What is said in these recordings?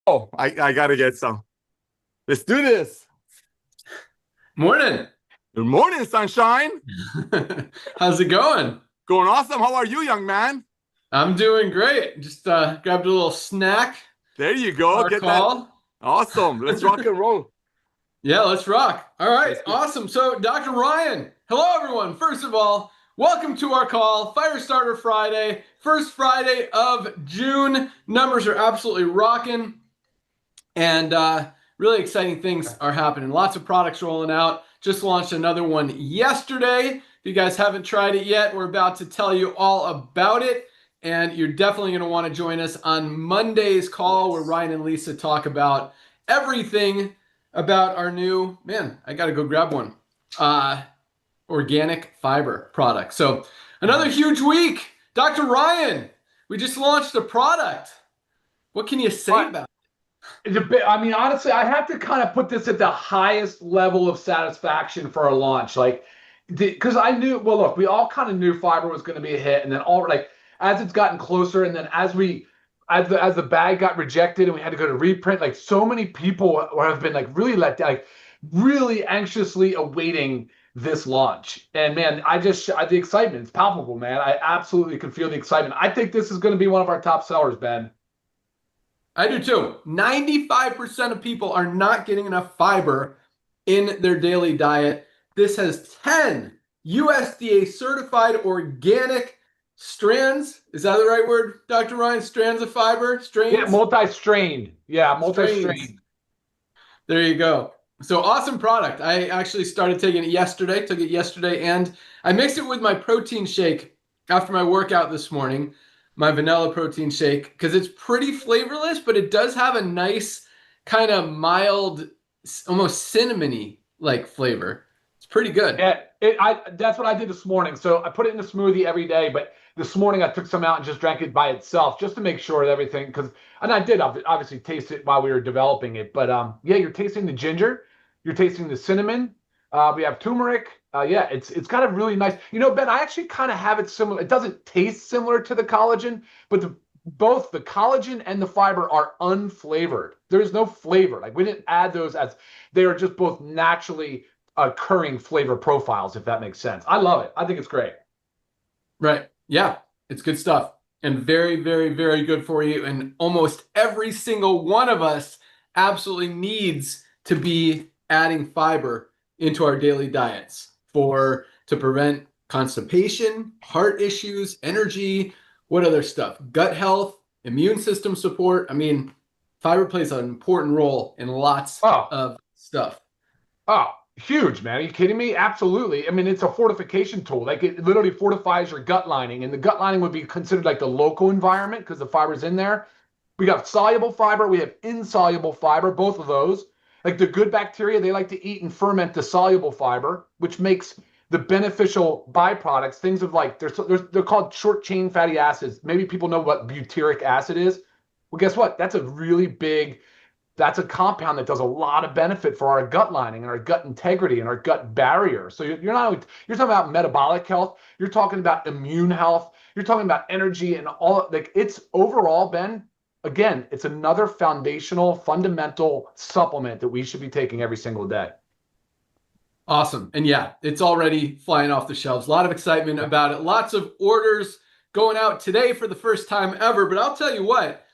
Oh, I gotta get some. Let's do this. Morning. Good morning, sunshine. How's it going? Going awesome. How are you, young man? I'm doing great. Just grabbed a little snack There you for go. our Get that. call. Awesome. Let's rock and roll. Yeah, let's rock. All right, Let's do. awesome. So, Dr. Ryan, hello, everyone. First of all, welcome to our call, Firestarter Friday, first Friday of June. Numbers are absolutely rocking, and really exciting things are happening. Lots of products rolling out. Just launched another one yesterday. If you guys haven't tried it yet, we're about to tell you all about it. And you're definitely going to want to join us on Monday's call where Ryan and Lisa talk about everything about our new, man, I got to go grab one, organic fiber product. So another huge week. Dr. Ryan, we just launched a product. What can you say about it? It's a bit, I mean, honestly, I have to kind of put this at the highest level of satisfaction for our launch. Like, because I knew, well, look, we all kind of knew fiber was going to be a hit. And then all like, as it's gotten closer, and then as the bag got rejected and we had to go to reprint, like so many people have been like really let down, like really anxiously awaiting this launch. And man, the excitement, it's palpable, man. I absolutely can feel the excitement. I think this is going to be one of our top sellers, Ben. I do too. 95% of people are not getting enough fiber in their daily diet. This has 10 USDA certified organic strands. Is that the right word, Dr. Ryan? Strands of fiber? Strains? Yeah, multi-strained. Yeah, multi-strained. Strains. There you go. So awesome product. I actually started taking it yesterday, took it yesterday, and I mixed it with my protein shake after my workout this morning, my vanilla protein shake, because it's pretty flavorless, but it does have a nice kind of mild, almost cinnamony like flavor. It's pretty good. Yeah, that's what I did this morning. So I put it in a smoothie every day, but this morning I took some out and just drank it by itself just to make sure that everything, and I did obviously taste it while we were developing it. But yeah, you're tasting the ginger, you're tasting the cinnamon. We have turmeric. Yeah, it's got a really nice. You know, Ben, I actually kind of have it similar. It doesn't taste similar to the collagen, but both the collagen and the fiber are unflavored. There is no flavor. Like we didn't add those as they are just both naturally occurring flavor profiles, if that makes sense. I love it. I think it's great. Right. Yeah, it's good stuff and very, very, very good for you. And almost every single one of us absolutely needs to be adding fiber into our daily diets to prevent constipation, heart issues, energy, what other stuff? Gut health, immune system support. I mean, fiber plays an important role in lots of stuff. Oh, huge, man. Are you kidding me? Absolutely. I mean, it's a fortification tool. Like it literally fortifies your gut lining, and the gut lining would be considered like the local environment because the fiber's in there. We got soluble fiber, we have insoluble fiber, both of those. Like the good bacteria, they like to eat and ferment the soluble fiber, which makes the beneficial byproducts, things of like, they're called short chain fatty acids. Maybe people know what butyric acid is. Well, guess what? That's a compound that does a lot of benefit for our gut lining and our gut integrity and our gut barrier. So you're talking about metabolic health, you're talking about immune health, you're talking about energy and all. Like it's overall, Ben, again, it's another foundational, fundamental supplement that we should be taking every single day. Awesome. And yeah, it's already flying off the shelves. A lot of excitement about it. Lots of orders going out today for the first time ever. But I'll tell you what,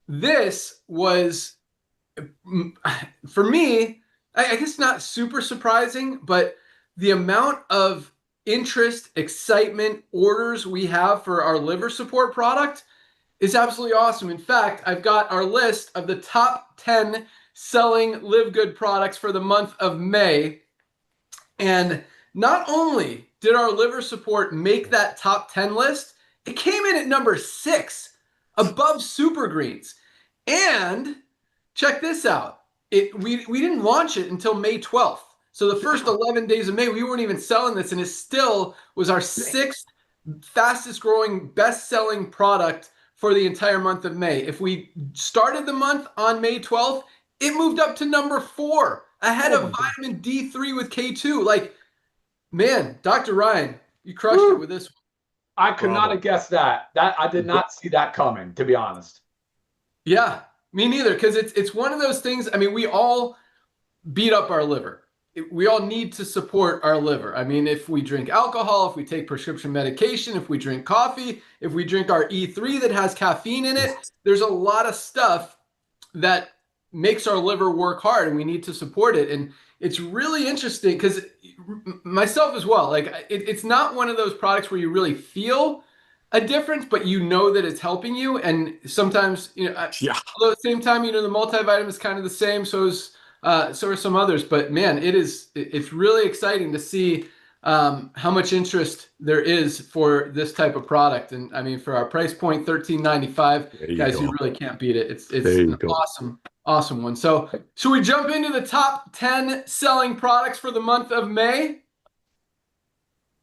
this was, for me, I guess not super surprising, but the amount of interest, excitement, orders we have for our liver support product is absolutely awesome. In fact, I've got our list of the top 10 selling Live Good products for the month of May. And not only did our liver support make that top 10 list, it came in at number 6, above Super Greens. And check this out. We didn't launch it until May 12th. So the first 11 days of May, we weren't even selling this, and it still was our 6th fastest growing, best-selling product for the entire month of May. If we started the month on May 12th, it moved up to number 4, ahead of vitamin D3 with K2. Like, man, Dr. Ryan, you crushed it with this one. I could not have guessed that. I did not see that coming, to be honest. Yeah. Me neither, because it's one of those things. I mean, we all beat up our liver. We all need to support our liver. I mean, if we drink alcohol, if we take prescription medication, if we drink coffee, if we drink our E3 that has caffeine in it, there's a lot of stuff that makes our liver work hard, and we need to support it. And it's really interesting because myself as well, like it's not one of those products where you really feel a difference, but you know that it's helping you. And sometimes, although at the same time, the multivitamin is kind of the same. So are some others, but man, it's really exciting to see how much interest there is for this type of product. And I mean, for our price point, $13.95, guys, you really can't beat it. It's an awesome one. So should we jump into the top 10 selling products for the month of May?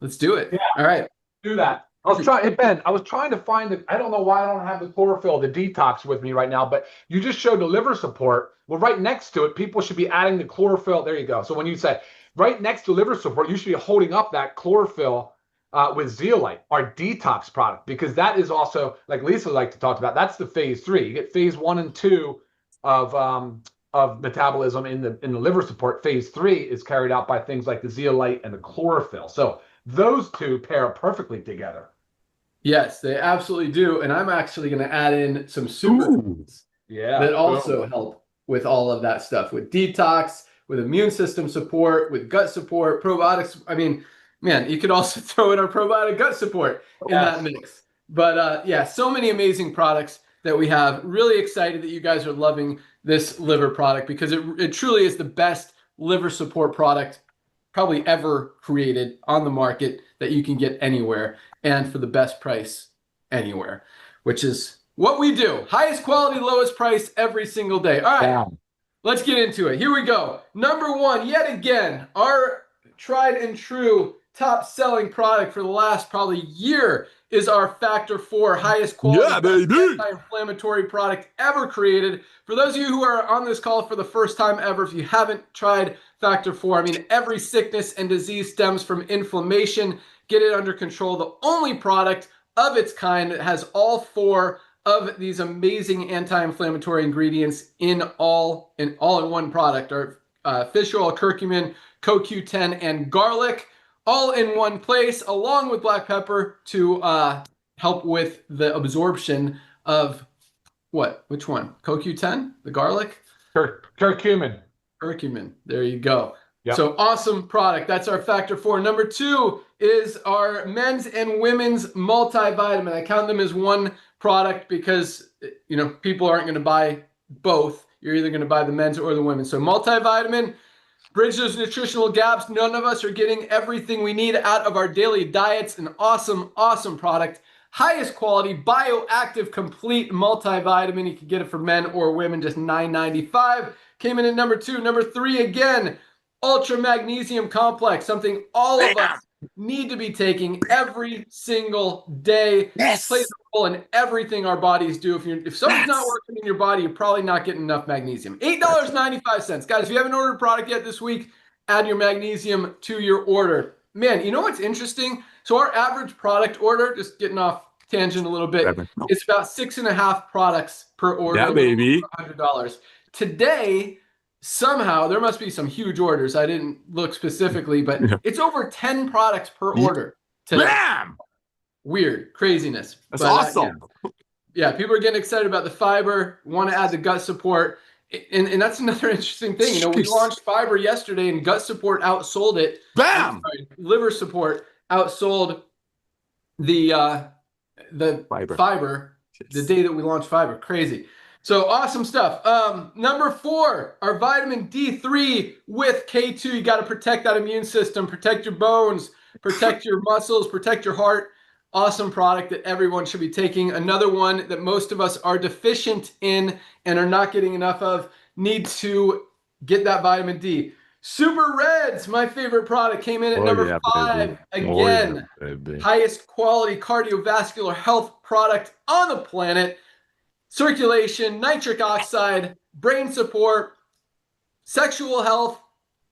Let's do it. Yeah. All right. Do that. I was trying to find I don't know why I don't have the chlorophyll, the detox with me right now, but you just showed the liver support. Well, right next to it, people should be adding the chlorophyll. There you go. So when you say right next to liver support, you should be holding up that chlorophyll with zeolite, our detox product, because that is also, like Lisa liked to talk about, that's the phase 3. You get phase 1 and 2 of metabolism in the liver support. Phase 3 is carried out by things like the zeolite and the chlorophyll. So those two pair perfectly together. Yes, they absolutely do. And I'm actually going to add in some superfoods that also help with all of that stuff, with detox, with immune system support, with gut support, probiotics. I mean, man, you could also throw in our probiotic gut support in that mix. But yeah, so many amazing products that we have. Really excited that you guys are loving this liver product, because it truly is the best liver support product probably ever created on the market that you can get anywhere, and for the best price anywhere, which is what we do. Highest quality, lowest price every single day. All right, let's get into it. Here we go. Number 1, yet again, our tried and true top selling product for the last probably year is our Factor 4 highest quality anti-inflammatory product ever created. For those of you who are on this call for the first time ever, if you haven't tried Factor 4, I mean, every sickness and disease stems from inflammation. Get it under control. The only product of its kind that has all 4 of these amazing anti-inflammatory ingredients in all in one product are fish oil, curcumin, CoQ10, and garlic, all in one place, along with black pepper to help with the absorption of which one? CoQ10, the garlic? Curcumin. Curcumin. There you go. Yep. So awesome product. That's our Factor 4. Number 2 is our men's and women's multivitamin. I count them as one product because, people aren't going to buy both. You're either going to buy the men's or the women's. So multivitamin, bridge those nutritional gaps. None of us are getting everything we need out of our daily diets. An awesome, awesome product. Highest quality, bioactive, complete multivitamin. You can get it for men or women, just $9.95. Came in at number 2. Number 3, again, Ultra Magnesium Complex, something all of us need to be taking every single day. Yes. Plays a role in everything our bodies do. If something's not working in your body, you're probably not getting enough magnesium. $8.95. Guys, if you haven't ordered a product yet this week, add your magnesium to your order. Man, you know what's interesting? So our average product order, just getting off tangent a little bit, it's about 6.5 products per order. Yeah, baby. $100. Today, somehow, there must be some huge orders. I didn't look specifically, but it's over 10 products per order today. Bam! Weird, craziness. That's awesome. Yeah, people are getting excited about the fiber, want to add the gut support. And that's another interesting thing. We launched fiber yesterday and gut support outsold it. Bam! Liver support outsold the fiber the day that we launched fiber. Crazy. So awesome stuff. Number 4, our vitamin D3 with K2. You got to protect that immune system, protect your bones, protect your muscles, protect your heart. Awesome product that everyone should be taking. Another one that most of us are deficient in and are not getting enough of. Need to get that vitamin D. Super Reds, my favorite product, came in at number 5. Again, highest quality cardiovascular health product on the planet. Circulation, nitric oxide, brain support, sexual health,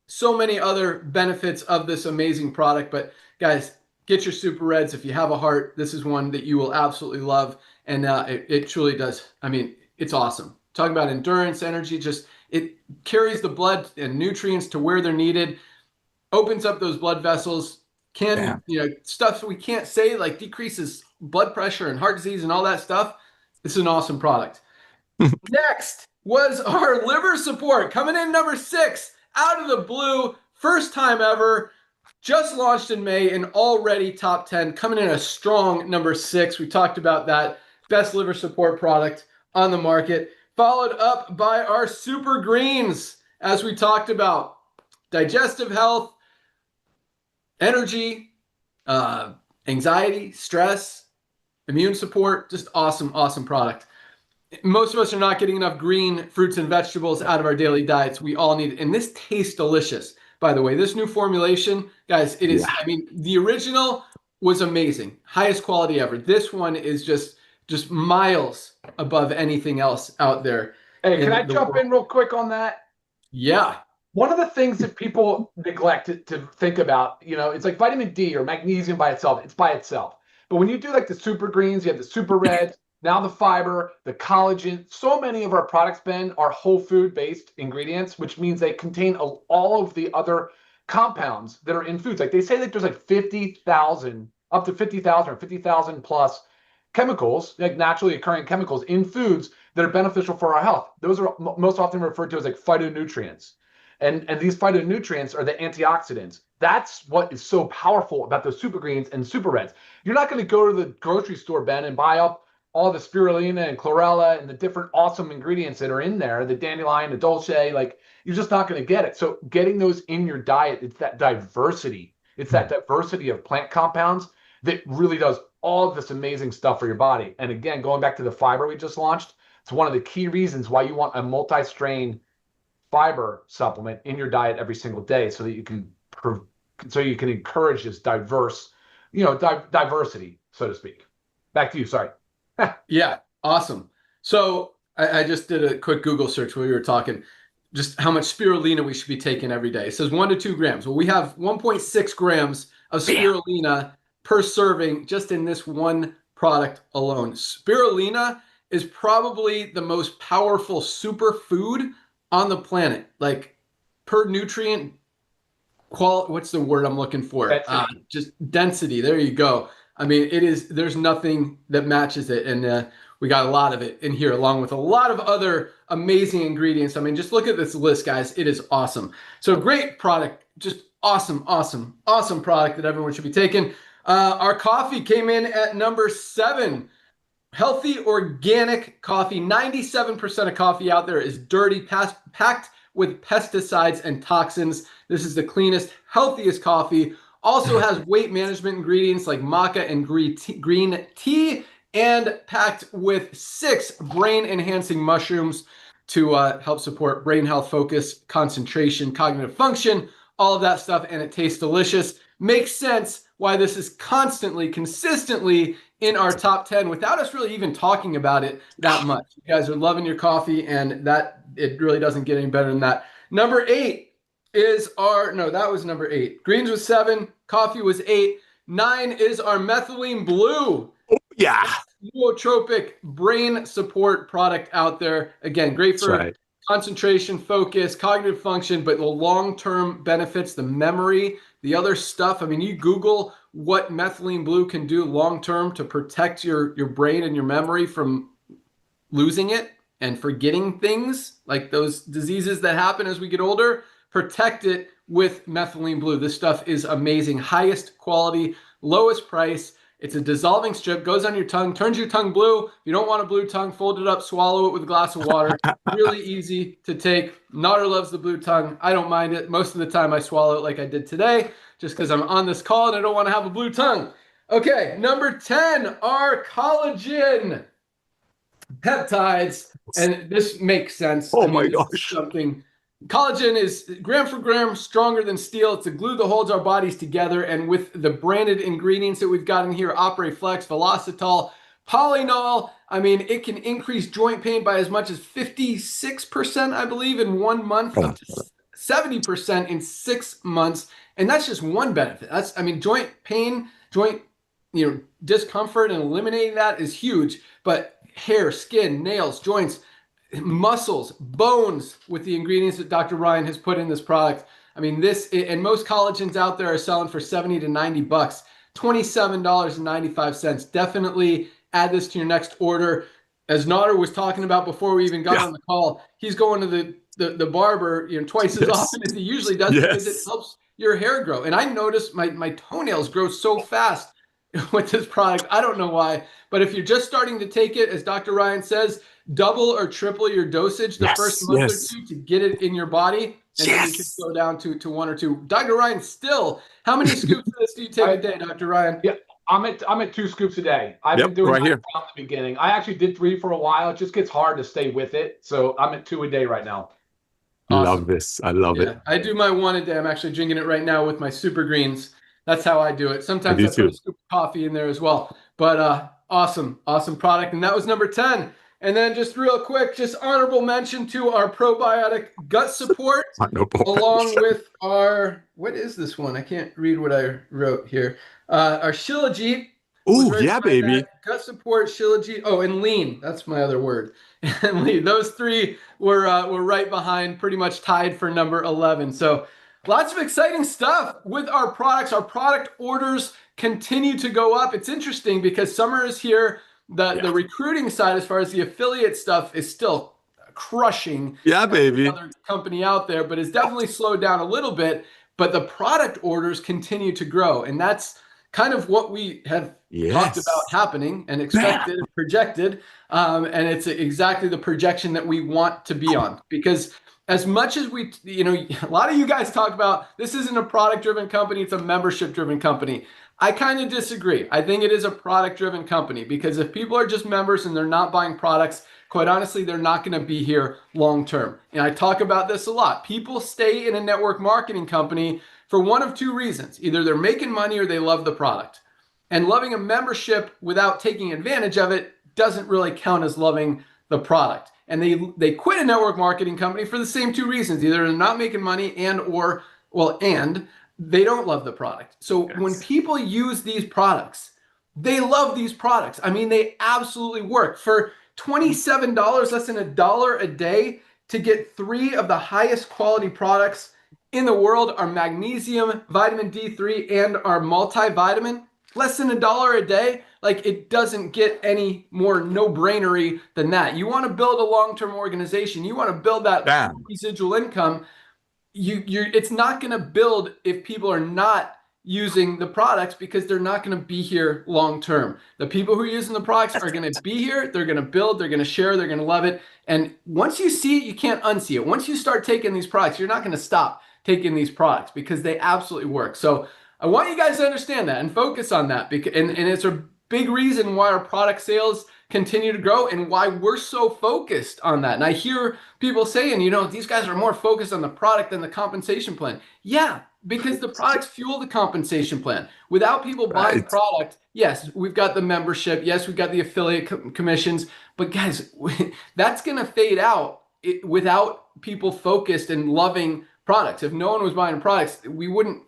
so many other benefits of this amazing product. But guys, get your Super Reds. If you have a heart, this is one that you will absolutely love. And it truly does. I mean, it's awesome. talking about endurance, energy, just it carries the blood and nutrients to where they're needed, opens up those blood vessels, can, stuff we can't say, like decreases blood pressure and heart disease and all that stuff. It's an awesome product. Next was our liver support, coming in number 6 out of the blue, first time ever, just launched in May and already top 10, coming in a strong number 6. We talked about that, best liver support product on the market, followed up by our super greens, as we talked about, digestive health, energy, anxiety, stress, immune support, just awesome, awesome product. Most of us are not getting enough green fruits and vegetables out of our daily diets. We all need it. And this tastes delicious, by the way. This new formulation, guys, it is, I mean, the original was amazing. Highest quality ever. This one is just miles above anything else out there. Hey, can I jump in real quick on that? Yeah. One of the things that people neglect to think about, it's like vitamin D or magnesium by itself. It's by itself. But when you do like the super greens, you have the super reds, now the fiber, the collagen, so many of our products, Ben, are whole food based ingredients, which means they contain all of the other compounds that are in foods. Like they say that there's like 50,000, up to 50,000 or 50,000 plus chemicals, like naturally occurring chemicals in foods that are beneficial for our health. Those are most often referred to as like phytonutrients. And these phytonutrients are the antioxidants. That's what is so powerful about those super greens and super reds. You're not going to go to the grocery store, Ben, and buy up all the spirulina and chlorella and the different awesome ingredients that are in there, the dandelion, the dulce, like you're just not going to get it. So getting those in your diet, it's that diversity. It's that diversity of plant compounds that really does all of this amazing stuff for your body. And again, going back to the fiber we just launched, it's one of the key reasons why you want a multi-strain fiber supplement in your diet every single day, so that you can encourage this diverse, diversity, so to speak. Back to you. Sorry. Yeah, awesome. So I just did a quick Google search while we were talking, just how much spirulina we should be taking every day. It says 1 to 2 grams. Well, we have 1.6 grams of spirulina per serving just in this one product alone. Spirulina is probably the most powerful superfood on the planet, like per nutrient quality. What's the word I'm looking for? Just density. There you go. I mean, there's nothing that matches it. And we got a lot of it in here, along with a lot of other amazing ingredients. I mean, just look at this list, guys. It is awesome. So great product, just awesome, awesome, awesome product that everyone should be taking. Our coffee came in at number 7. Healthy organic coffee. 97% of coffee out there is dirty, packed with pesticides and toxins. This is the cleanest, healthiest coffee. Also has weight management ingredients like maca and green tea, and packed with 6 brain-enhancing mushrooms to help support brain health, focus, concentration, cognitive function, all of that stuff, and it tastes delicious. Makes sense why this is constantly, consistently in our top 10 without us really even talking about it that much. You guys are loving your coffee, and that it really doesn't get any better than that. Number 8 is that was number 8. Greens was 7, coffee was 8. 9 is our methylene blue. Oh, yeah. Nootropic brain support product out there. Again, great for concentration, focus, cognitive function, but the long-term benefits, the memory, the other stuff. I mean, you Google what methylene blue can do long-term to protect your brain and your memory from losing it and forgetting things, like those diseases that happen as we get older. Protect it with methylene blue. This stuff is amazing. Highest quality, lowest price. It's a dissolving strip, goes on your tongue, turns your tongue blue. If you don't want a blue tongue, fold it up, swallow it with a glass of water. Really easy to take. Naughter loves the blue tongue. I don't mind it. Most of the time I swallow it like I did today, just because I'm on this call and I don't want to have a blue tongue. Okay, number 10, our collagen peptides. And this makes sense. Oh my gosh. Collagen is gram for gram stronger than steel. It's a glue that holds our bodies together. And with the branded ingredients that we've got in here, 𝗿𝗡, Velocitol, Polynol, I mean, it can increase joint pain by as much as 56%, I believe, in 1 month, up to 70% in 6 months. And that's just one benefit. Joint pain, joint discomfort, and eliminating that is huge. But hair, skin, nails, joints, muscles, bones with the ingredients that Dr. Ryan has put in this product. I mean, this, and most collagens out there are selling for 70 to 90 bucks, $27.95. Definitely add this to your next order. As Nader was talking about before we even got on the call, he's going to the barber, you know, twice as often as he usually does because it helps your hair grow. And I noticed my toenails grow so fast with this product. I don't know why, but if you're just starting to take it, as Dr. Ryan says, double or triple your dosage the first month or two to get it in your body, and then you can go down to 1 or 2. Dr. Ryan, still, how many scoops of this do you take a day, Dr. Ryan? Yeah, I'm at 2 scoops a day. I've been doing that from the beginning. I actually did 3 for a while. It just gets hard to stay with it, so I'm at 2 a day right now. Awesome. Love this. I love it. I do my 1 a day. I'm actually drinking it right now with my super greens. That's how I do it. Sometimes I put a scoop of coffee in there as well. But awesome product. And that was number 10. And then just real quick, just honorable mention to our probiotic gut support, along with our, what is this one? I can't read what I wrote here. Our Shilajit. Oh, yeah, baby. Gut support, Shilajit. Oh, and lean. That's my other word. And lean. Those 3 were right behind, pretty much tied for number 11. So lots of exciting stuff with our products. Our product orders continue to go up. It's interesting because summer is here. The recruiting side, as far as the affiliate stuff, is still crushing. Yeah, baby. Another company out there, but it's definitely slowed down a little bit. But the product orders continue to grow, and that's kind of what we have talked about happening and expected and projected. And it's exactly the projection that we want to be on, because as much as we, you know, a lot of you guys talk about this isn't a product-driven company, it's a membership-driven company. I kind of disagree. I think it is a product-driven company, because if people are just members and they're not buying products, quite honestly, they're not going to be here long-term. And I talk about this a lot. People stay in a network marketing company for one of 2 reasons. Either they're making money or they love the product. And loving a membership without taking advantage of it doesn't really count as loving the product. And they quit a network marketing company for the same 2 reasons. Either they're not making money and they don't love the product. So when people use these products, they love these products. I mean, they absolutely work. For $27, less than $1 a day, to get 3 of the highest quality products in the world, our magnesium, vitamin D3, and our multivitamin, less than $1 a day. Like, it doesn't get any more no-brainery than that. You want to build a long-term organization. You want to build that residual income. It's not going to build if people are not using the products, because they're not going to be here long term. The people who are using the products are going to be here. They're going to build. They're going to share. They're going to love it. And once you see it, you can't unsee it. Once you start taking these products, you're not going to stop taking these products, because they absolutely work. So I want you guys to understand that and focus on that. And it's a big reason why our product sales continue to grow and why we're so focused on that. And I hear people saying, you know, these guys are more focused on the product than the compensation plan. Yeah, because the products fuel the compensation plan. Without people buying product, yes, we've got the membership. Yes, we've got the affiliate commissions. But guys, that's going to fade out without people focused and loving products. If no one was buying products, we wouldn't,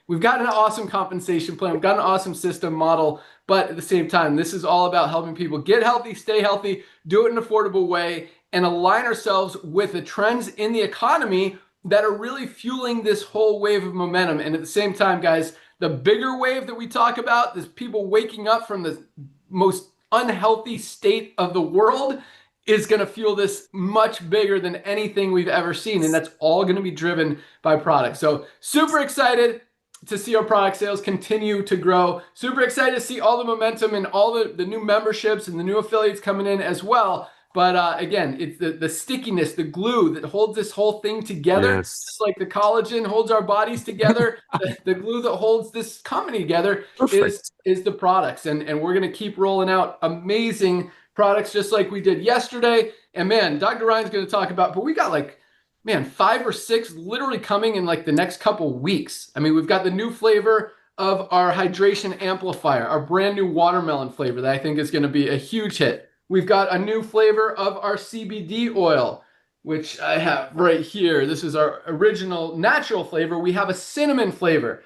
we've got an awesome compensation plan. We've got an awesome system model. But at the same time, this is all about helping people get healthy, stay healthy, do it in an affordable way, and align ourselves with the trends in the economy that are really fueling this whole wave of momentum. And at the same time, guys, the bigger wave that we talk about is people waking up from the most unhealthy state of the world is going to fuel this much bigger than anything we've ever seen. And that's all going to be driven by products. So super excited to see our product sales continue to grow. Super excited to see all the momentum and all the new memberships and the new affiliates coming in as well. But again, it's the stickiness, the glue that holds this whole thing together. Just like the collagen holds our bodies together, the glue that holds this company together is the products. And we're going to keep rolling out amazing products just like we did yesterday. And man, Dr. Ryan's going to talk about, but we got like, man, 5 or 6 literally coming in like the next couple weeks. I mean, we've got the new flavor of our hydration amplifier, our brand new watermelon flavor that I think is going to be a huge hit. We've got a new flavor of our CBD oil, which I have right here. This is our original natural flavor. We have a cinnamon flavor,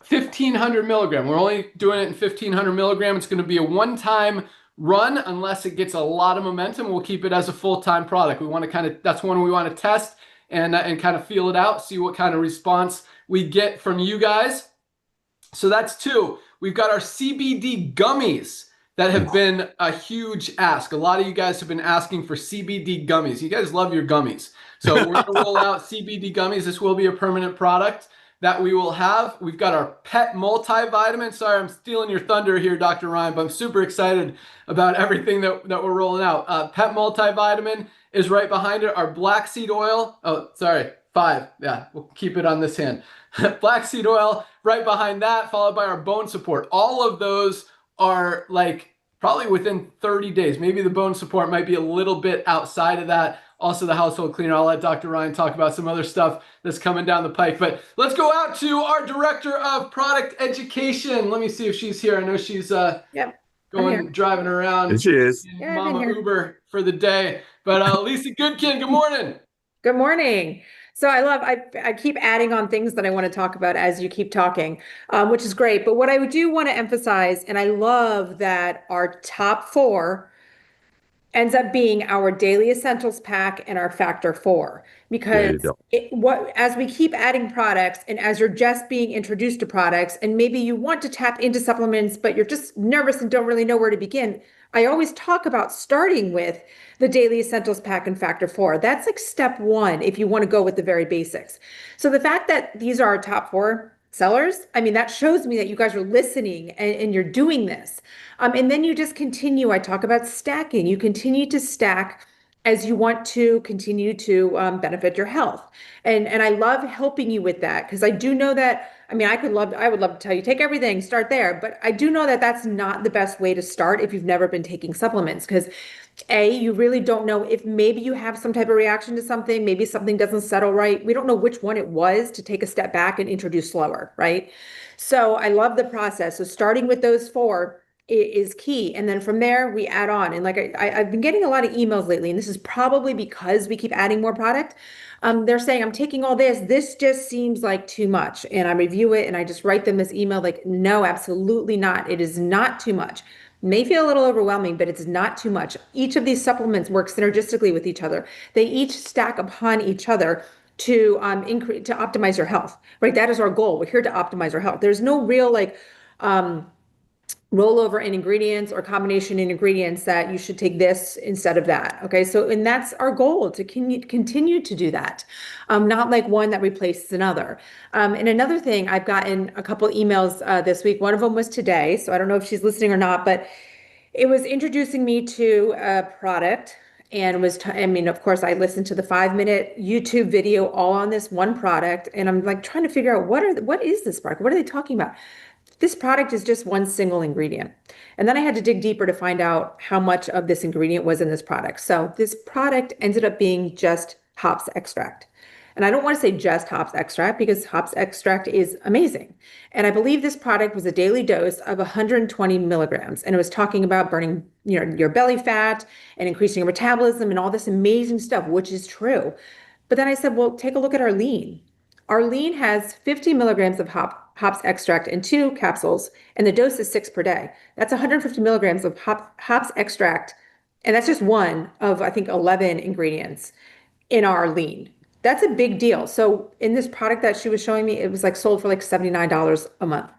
1,500 milligram. We're only doing it in 1,500 milligram. It's going to be a one-time run unless it gets a lot of momentum. We'll keep it as a full-time product. We want to that's one we want to test and kind of feel it out, see what kind of response we get from you guys. So that's 2. We've got our CBD gummies that have been a huge ask. A lot of you guys have been asking for CBD gummies. You guys love your gummies. So we're going to roll out CBD gummies. This will be a permanent product that we will have. We've got our pet multivitamin. Sorry, I'm stealing your thunder here, Dr. Ryan, but I'm super excited about everything that we're rolling out. Pet multivitamin is right behind it. Our black seed oil. Oh, sorry, 5. Yeah, we'll keep it on this hand. Black seed oil right behind that, followed by our bone support. All of those are like probably within 30 days. Maybe the bone support might be a little bit outside of that. Also the household cleaner. I'll let Dr. Ryan talk about some other stuff that's coming down the pike. But let's go out to our director of product education. Let me see if she's here. I know she's driving around. And she is. Mama Uber for the day. But 𝗙𝗶𝗃𝗀𝗃, good morning. Good morning. So I keep adding on things that I want to talk about as you keep talking, which is great. But what I do want to emphasize, and I love that our top 4 ends up being our daily essentials pack and our factor 4, because as we keep adding products and as you're just being introduced to products and maybe you want to tap into supplements, but you're just nervous and don't really know where to begin, I always talk about starting with the daily essentials pack and factor 4. That's like step 1 if you want to go with the very basics. So the fact that these are our top 4 sellers, I mean, that shows me that you guys are listening and you're doing this. And then you just continue. I talk about stacking. You continue to stack as you want to continue to benefit your health. And I love helping you with that, because I do know that, I mean, I would love to tell you, take everything, start there. But I do know that that's not the best way to start if you've never been taking supplements, because you really don't know if maybe you have some type of reaction to something, maybe something doesn't settle right. We don't know which one it was to take a step back and introduce slower, right? So I love the process. So starting with those 4 is key. And then from there we add on. And like I've been getting a lot of emails lately, and this is probably because we keep adding more product. They're saying, I'm taking all this just seems like too much. And I review it and I just write them this email like, no, absolutely not. It is not too much. May feel a little overwhelming, but it's not too much. Each of these supplements work synergistically with each other. They each stack upon each other to optimize your health, right? That is our goal. We're here to optimize our health. There's no real rollover in ingredients or combination in ingredients that you should take this instead of that. Okay. So, and that's our goal, to continue to do that. Not like one that replaces another. And another thing, I've gotten a couple emails this week. One of them was today. So I don't know if she's listening or not, but it was introducing me to a product, and of course I listened to the 5-minute YouTube video all on this one product. And I'm like trying to figure out what is this product? What are they talking about? This product is just one single ingredient. And then I had to dig deeper to find out how much of this ingredient was in this product. So this product ended up being just hops extract. And I don't want to say just hops extract, because hops extract is amazing. And I believe this product was a daily dose of 120 milligrams. And it was talking about burning, your belly fat and increasing your metabolism and all this amazing stuff, which is true. But then I said, well, take a look at our lean. Our lean has 50 milligrams of hops extract in 2 capsules, and the dose is 6 per day. That's 150 milligrams of hops extract, and that's just one of, I think, 11 ingredients in our lean. That's a big deal. So in this product that she was showing me, it was like sold for like $79 a month.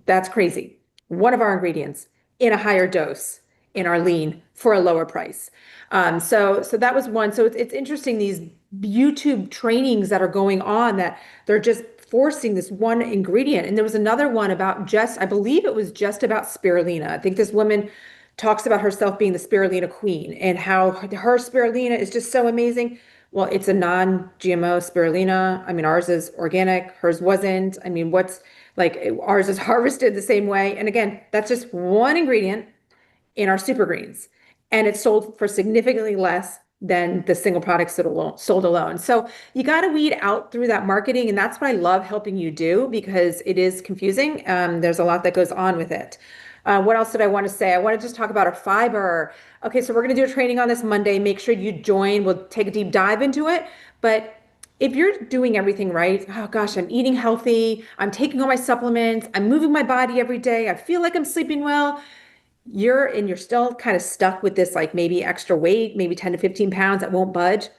That's crazy. One of our ingredients in a higher dose in our lean for a lower price. So that was one. So it's interesting, these YouTube trainings that are going on, that they're just forcing this one ingredient. And there was another one about I believe it was just about spirulina. I think this woman talks about herself being the spirulina queen and how her spirulina is just so amazing. Well, it's a non-GMO spirulina. I mean, ours is organic, hers wasn't. I mean, ours is harvested the same way. And again, that's just one ingredient in our super greens, and it's sold for significantly less than the single products that are sold alone. So you got to weed out through that marketing. And that's what I love helping you do, because it is confusing. There's a lot that goes on with it. What else did I want to say? I want to just talk about our fiber. Okay, so we're going to do a training on this Monday. Make sure you join. We'll take a deep dive into it. But if you're doing everything right, oh gosh, I'm eating healthy, I'm taking all my supplements, I'm moving my body every day, I feel like I'm sleeping well, you're still kind of stuck with this, like maybe extra weight, maybe 10 to 15 pounds that won't budge,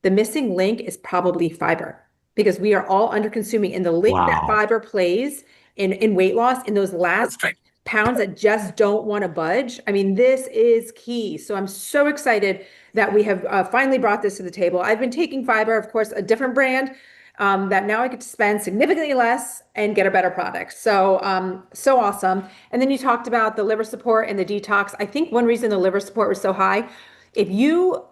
the missing link is probably fiber, because we are all under consuming, and the link that fiber plays in weight loss, in those last pounds that just don't want to budge. I mean, this is key. So I'm so excited that we have finally brought this to the table. I've been taking fiber, of course, a different brand, that now I get to spend significantly less and get a better product. So, so awesome. And then you talked about the liver support and the detox. I think one reason the liver support was so high, if you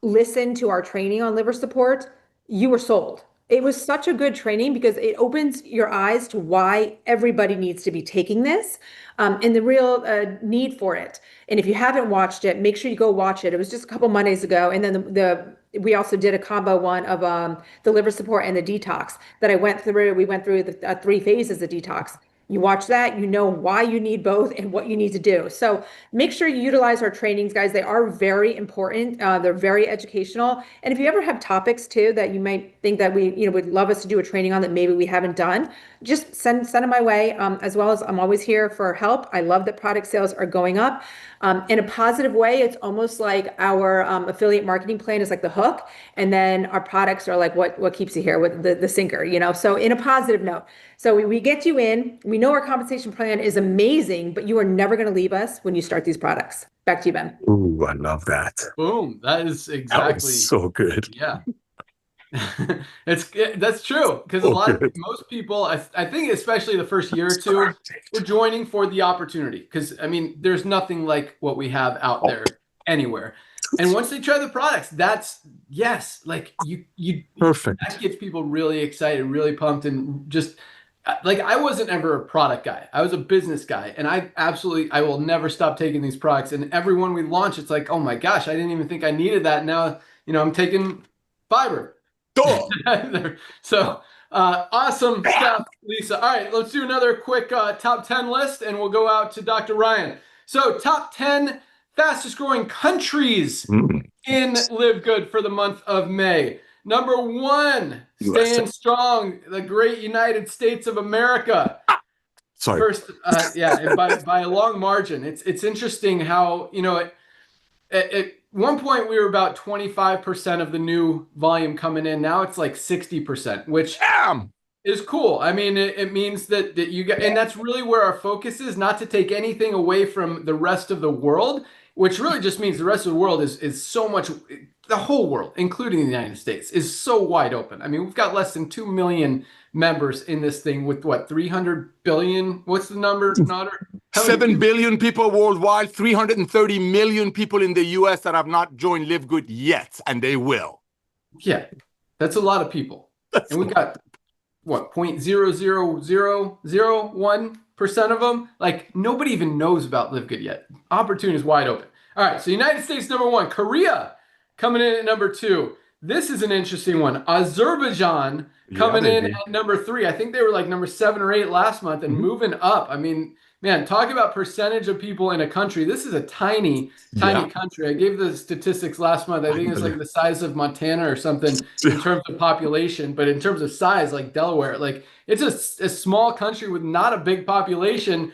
listen to our training on liver support, you were sold. It was such a good training because it opens your eyes to why everybody needs to be taking this, and the real need for it. And if you haven't watched it, make sure you go watch it. It was just a couple Mondays ago. And then we also did a combo one of the liver support and the detox that I went through. We went through the 3 phases of detox. You watch that, you know why you need both and what you need to do. So make sure you utilize our trainings, guys. They are very important. They're very educational. And if you ever have topics too that you might think that we, would love us to do a training on that maybe we haven't done, just send them my way. As well as I'm always here for help. I love that product sales are going up. In a positive way, it's almost like our affiliate marketing plan is like the hook, and then our products are like what keeps you here, with the sinker, So in a positive note, so we get you in. We know our compensation plan is amazing, but you are never going to leave us when you start these products. Back to you, Ben. Ooh, I love that. Boom. That is That exactly was so good. Yeah. That's true, because most people, I think, especially the first year or two, we're joining for the opportunity, because I mean, there's nothing like what we have out there anywhere. And once they try the products, like you Perfect. that gets people really excited, really pumped, and just like, I wasn't ever a product guy. I was a business guy, and I will never stop taking these products. And every one we launch, it's like, oh my gosh, I didn't even think I needed that. Now, I'm taking fiber. So awesome stuff, Lisa. All right, let's do another quick top 10 list, and we'll go out to Dr. Ryan. So top 10 fastest growing countries in Live Good for the month of May. Number 1, staying strong, the great United States of America. Sorry. First, and by a long margin. It's interesting how, at one point we were about 25% of the new volume coming in. Now it's like 60%, which is cool. I mean, it means that you get, and that's really where our focus is, not to take anything away from the rest of the world, which really just means the rest of the world is so much, the whole world, including the United States, is so wide open. I mean, we've got less than 2 million members in this thing with what, 300 billion? What's the number, Nader? 7 billion people worldwide, 330 million people in the US that have not joined Live Good yet, and they will. Yeah, that's a lot of people. And we got, what, 0.00001% of them? Like, nobody even knows about Live Good yet. Opportunity is wide open. All right, so United States, number 1. Korea coming in at number 2. This is an interesting one. Azerbaijan coming in at number 3. I think they were like number 7 or 8 last month, and moving up. I mean, man, talk about percentage of people in a country. This is a tiny country. I gave the statistics last month. I think it's like the size of Montana or something in terms of population, but in terms of size, like Delaware, like it's a small country with not a big population.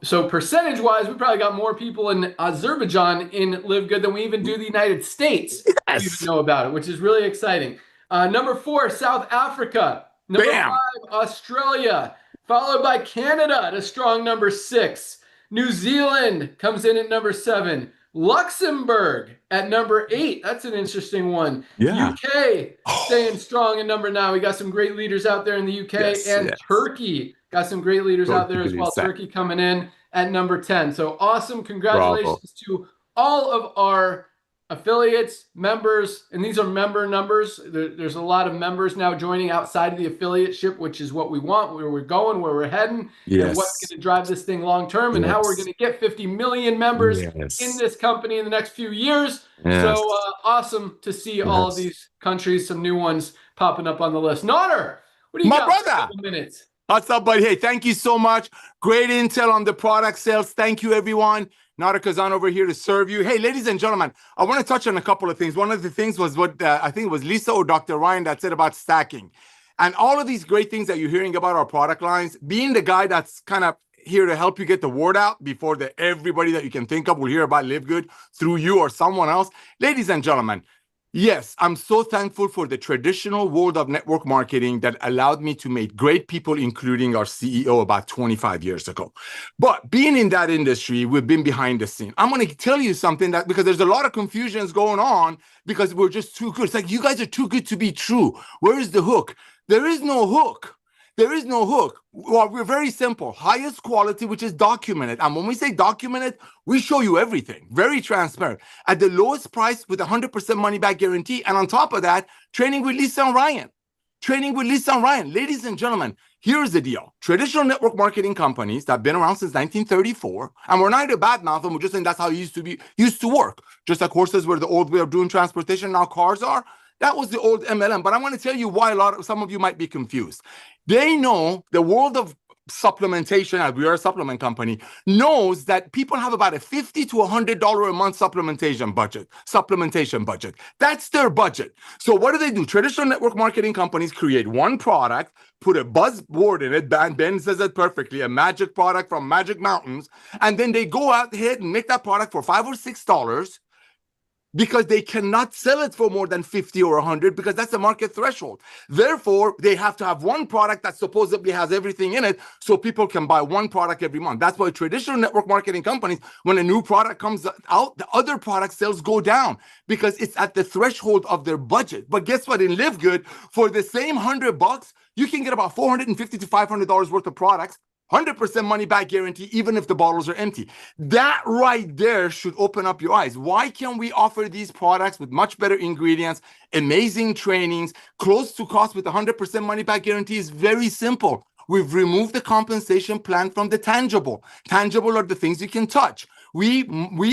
So percentage-wise, we probably got more people in Azerbaijan in Live Good than we even do the United States. Yes. We even know about it, which is really exciting. Number 4, South Africa. Number 5, Australia. Followed by Canada at a strong number 6. New Zealand comes in at number 7. Luxembourg at number 8. That's an interesting one. Yeah. UK staying strong at number 9. We got some great leaders out there in the UK. Turkey got some great leaders out there as well. Turkey coming in at number 10. So awesome. Congratulations to all of our affiliates, members, and these are member numbers. There's a lot of members now joining outside of the affiliateship, which is what we want, where we're going, where we're heading, and what's going to drive this thing long term, and how we're going to get 50 million members in this company in the next few years. So awesome to see all of these countries, some new ones popping up on the list. Nader, what do you got? My brother. For a couple minutes? What's up, buddy? Hey, thank you so much. Great intel on the product sales. Thank you, everyone. Nader Kazan over here to serve you. Hey, ladies and gentlemen, I want to touch on a couple of things. One of the things was what I think it was Lisa or Dr. Ryan that said about stacking. And all of these great things that you're hearing about our product lines, being the guy that's kind of here to help you get the word out before everybody that you can think of will hear about Live Good through you or someone else. Ladies and gentlemen, yes, I'm so thankful for the traditional world of network marketing that allowed me to meet great people, including our CEO about 25 years ago. But being in that industry, we've been behind the scene. I'm going to tell you something that, because there's a lot of confusions going on because we're just too good. It's like, you guys are too good to be true. Where is the hook? There is no hook. There is no hook. Well, we're very simple. Highest quality, which is documented. And when we say documented, we show you everything. Very transparent. At the lowest price with 100% money back guarantee. And on top of that, training with Lisa and Ryan. Training with Lisa and Ryan. Ladies and gentlemen, here's the deal. Traditional network marketing companies that have been around since 1934, and we're not to badmouth them, we're just saying that's how it used to work. Just like horses were the old way of doing transportation, now cars are. That was the old MLM. But I want to tell you why some of you might be confused. They know the world of supplementation, as we are a supplement company, knows that people have about a $50 to $100 a month supplementation budget. That's their budget. So what do? Traditional network marketing companies create one product, put a buzzword in it, Ben says it perfectly, a magic product from Magic Mountains, and then they go out ahead and make that product for $5 or $6, because they cannot sell it for more than 50 or 100 because that's the market threshold. Therefore, they have to have one product that supposedly has everything in it so people can buy one product every month. That's why traditional network marketing companies, when a new product comes out, the other product sales go down because it's at the threshold of their budget. But guess what? In Live Good, for the same $100, you can get about $450 to $500 worth of products, 100% money back guarantee, even if the bottles are empty. That right there should open up your eyes. Why can't we offer these products with much better ingredients, amazing trainings, close to cost with 100% money back guarantee? Is very simple. We've removed the compensation plan from the tangible. Tangible are the things you can touch. We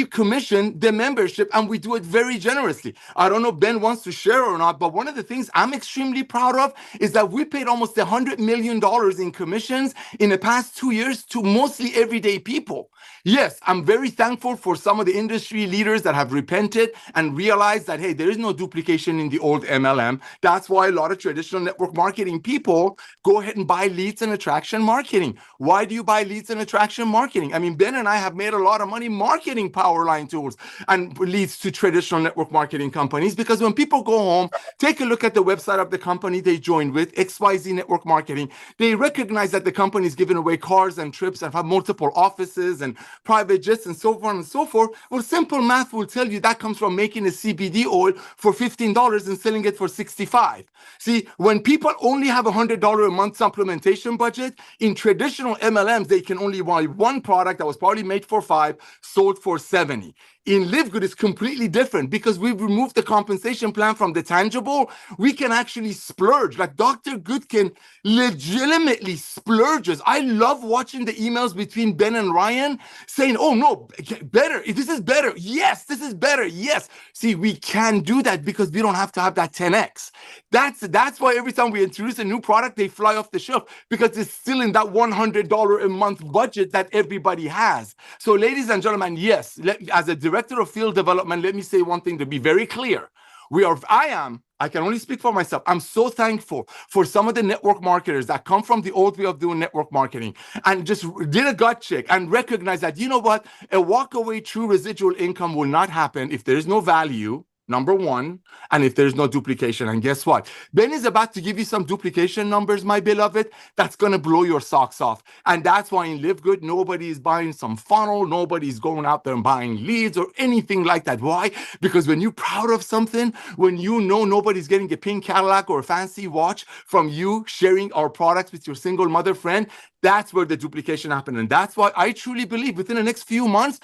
commission the membership and we do it very generously. I don't know if Ben wants to share or not, but one of the things I'm extremely proud of is that we paid almost $100 million in commissions in the past 2 years to mostly everyday people. Yes, I'm very thankful for some of the industry leaders that have repented and realized that, hey, there is no duplication in the old MLM. That's why a lot of traditional network marketing people go ahead and buy leads and attraction marketing. Why do you buy leads and attraction marketing? I mean, Ben and I have made a lot of money marketing power line tools and leads to traditional network marketing companies, because when people go home, take a look at the website of the company they joined with, XYZ Network Marketing, they recognize that the company is giving away cars and trips and have multiple offices and private jets and so on and so forth. Well, simple math will tell you that comes from making a CBD oil for $15 and selling it for $65. See, when people only have $100 a month supplementation budget, in traditional MLMs, they can only buy one product that was probably made for $5, sold for $70. In Live Good, it's completely different because we've removed the compensation plan from the tangible. We can actually splurge. Like Dr. Goodkin legitimately splurges. I love watching the emails between Ben and Ryan saying, oh no, better. This is better. Yes, this is better. Yes. See, we can do that because we don't have to have that 10X. That's why every time we introduce a new product, they fly off the shelf because it's still in that $100 a month budget that everybody has. So ladies and gentlemen, yes, as a director of field development, let me say one thing to be very clear. I can only speak for myself. I'm so thankful for some of the network marketers that come from the old way of doing network marketing and just did a gut check and recognize that, you know what, a walk-away true residual income will not happen if there is no value, number one, and if there's no duplication. And guess what? Ben is about to give you some duplication numbers, my beloved, that's going to blow your socks off. And that's why in Live Good, nobody is buying some funnel. Nobody's going out there and buying leads or anything like that. Why? Because when you're proud of something, when you know nobody's getting a pink Cadillac or a fancy watch from you sharing our products with your single mother friend, that's where the duplication happened. And that's why I truly believe within the next few months,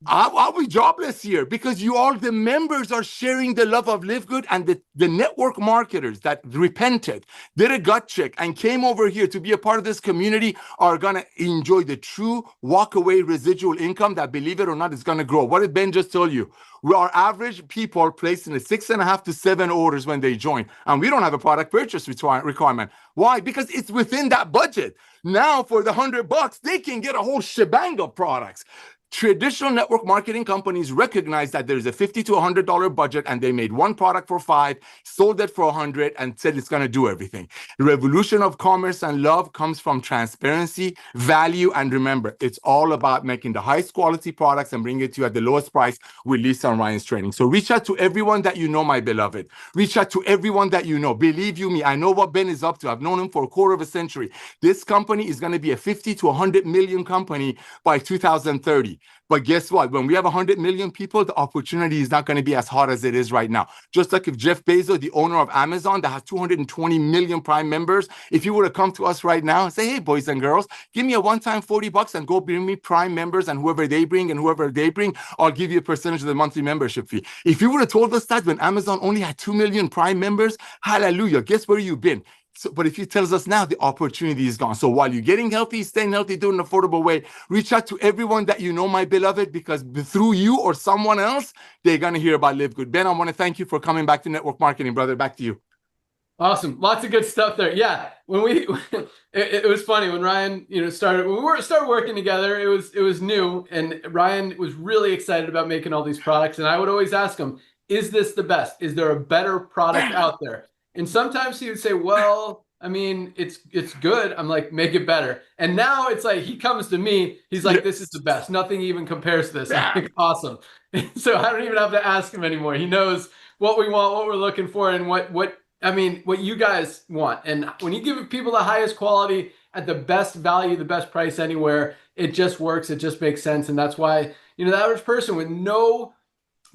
I'll be jobless here because you all, the members, are sharing the love of Live Good, and the network marketers that repented, did a gut check, and came over here to be a part of this community are going to enjoy the true walk-away residual income that, believe it or not, is going to grow. What did Ben just tell you? Our average people are placing 6.5 to 7 orders when they join, and we don't have a product purchase requirement. Why? Because it's within that budget. Now, for the $100, they can get a whole shebang of products. Traditional network marketing companies recognize that there's a $50 to $100 budget, and they made one product for $5, sold it for $100, and said it's going to do everything. The revolution of commerce and love comes from transparency, value, and remember, it's all about making the highest quality products and bringing it to you at the lowest price with Lisa and Ryan's training. So reach out to everyone that you know, my beloved. Reach out to everyone that you know. Believe you me, I know what Ben is up to. I've known him for a quarter of a century. This company is going to be a 50 to 100 million company by 2030. But guess what? When we have 100 million people, the opportunity is not going to be as hot as it is right now. Just like if Jeff Bezos, the owner of Amazon, that has 220 million Prime members, if you were to come to us right now and say, hey, boys and girls, give me a one-time $40 and go bring me Prime members, and whoever they bring, I'll give you a percentage of the monthly membership fee. If you would have told us that when Amazon only had 2 million Prime members, hallelujah, guess where you've been? So, but if you tell us now, the opportunity is gone. So while you're getting healthy, staying healthy, doing an affordable way, reach out to everyone that you know, my beloved, because through you or someone else, they're going to hear about Live Good. Ben, I want to thank you for coming back to network marketing, brother. Back to you. Awesome. Lots of good stuff there. Yeah. When it was funny when Ryan, started working together, it was new, and Ryan was really excited about making all these products. And I would always ask him, is this the best? Is there a better product out there? And sometimes he would say, well, I mean, it's good. I'm like, make it better. And now it's like, he comes to me, he's like, this is the best. Nothing even compares to this. I'm like, awesome. So I don't even have to ask him anymore. He knows what we want, what we're looking for, and what you guys want. And when you give people the highest quality at the best value, the best price anywhere, it just works. It just makes sense. And that's why, the average person with no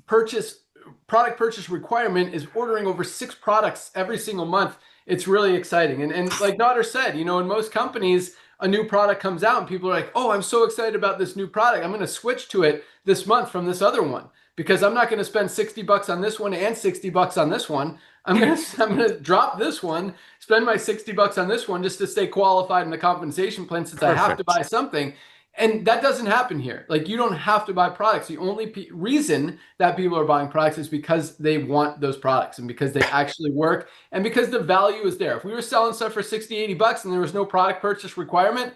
product purchase requirement is ordering over 6 products every single month. It's really exciting. And like Nader said, in most companies, a new product comes out and people are like, oh, I'm so excited about this new product. I'm going to switch to it this month from this other one, because I'm not going to spend $60 on this one and $60 on this one. I'm going to drop this one, spend my $60 on this one just to stay qualified in the compensation plan, since I have to buy something. And that doesn't happen here. Like, you don't have to buy products. The only reason that people are buying products is because they want those products, and because they actually work, and because the value is there. If we were selling stuff for 60, 80 bucks and there was no product purchase requirement,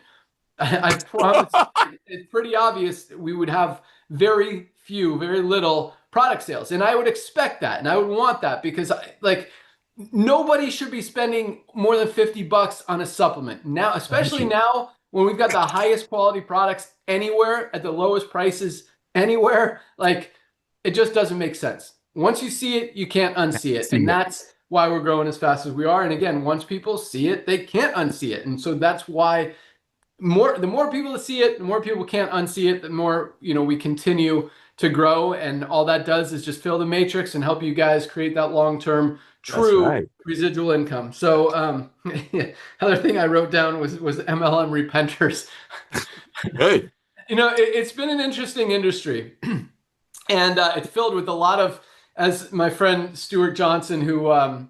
I promise it's pretty obvious we would have very little product sales. And I would expect that, and I would want that, because nobody should be spending more than 50 bucks on a supplement now, especially now, when we've got the highest quality products anywhere at the lowest prices anywhere. Like, it just doesn't make sense. Once you see it, you can't unsee it. And that's why we're growing as fast as we are. And again, once people see it, they can't unsee it. And so that's why the more people that see it, the more people can't unsee it, the more, we continue to grow. And all that does is just fill the matrix and help you guys create that long-term true residual income. So other thing I wrote down was MLM repenters. Hey, it's been an interesting industry, and it's filled with a lot of, as my friend Stuart Johnson, who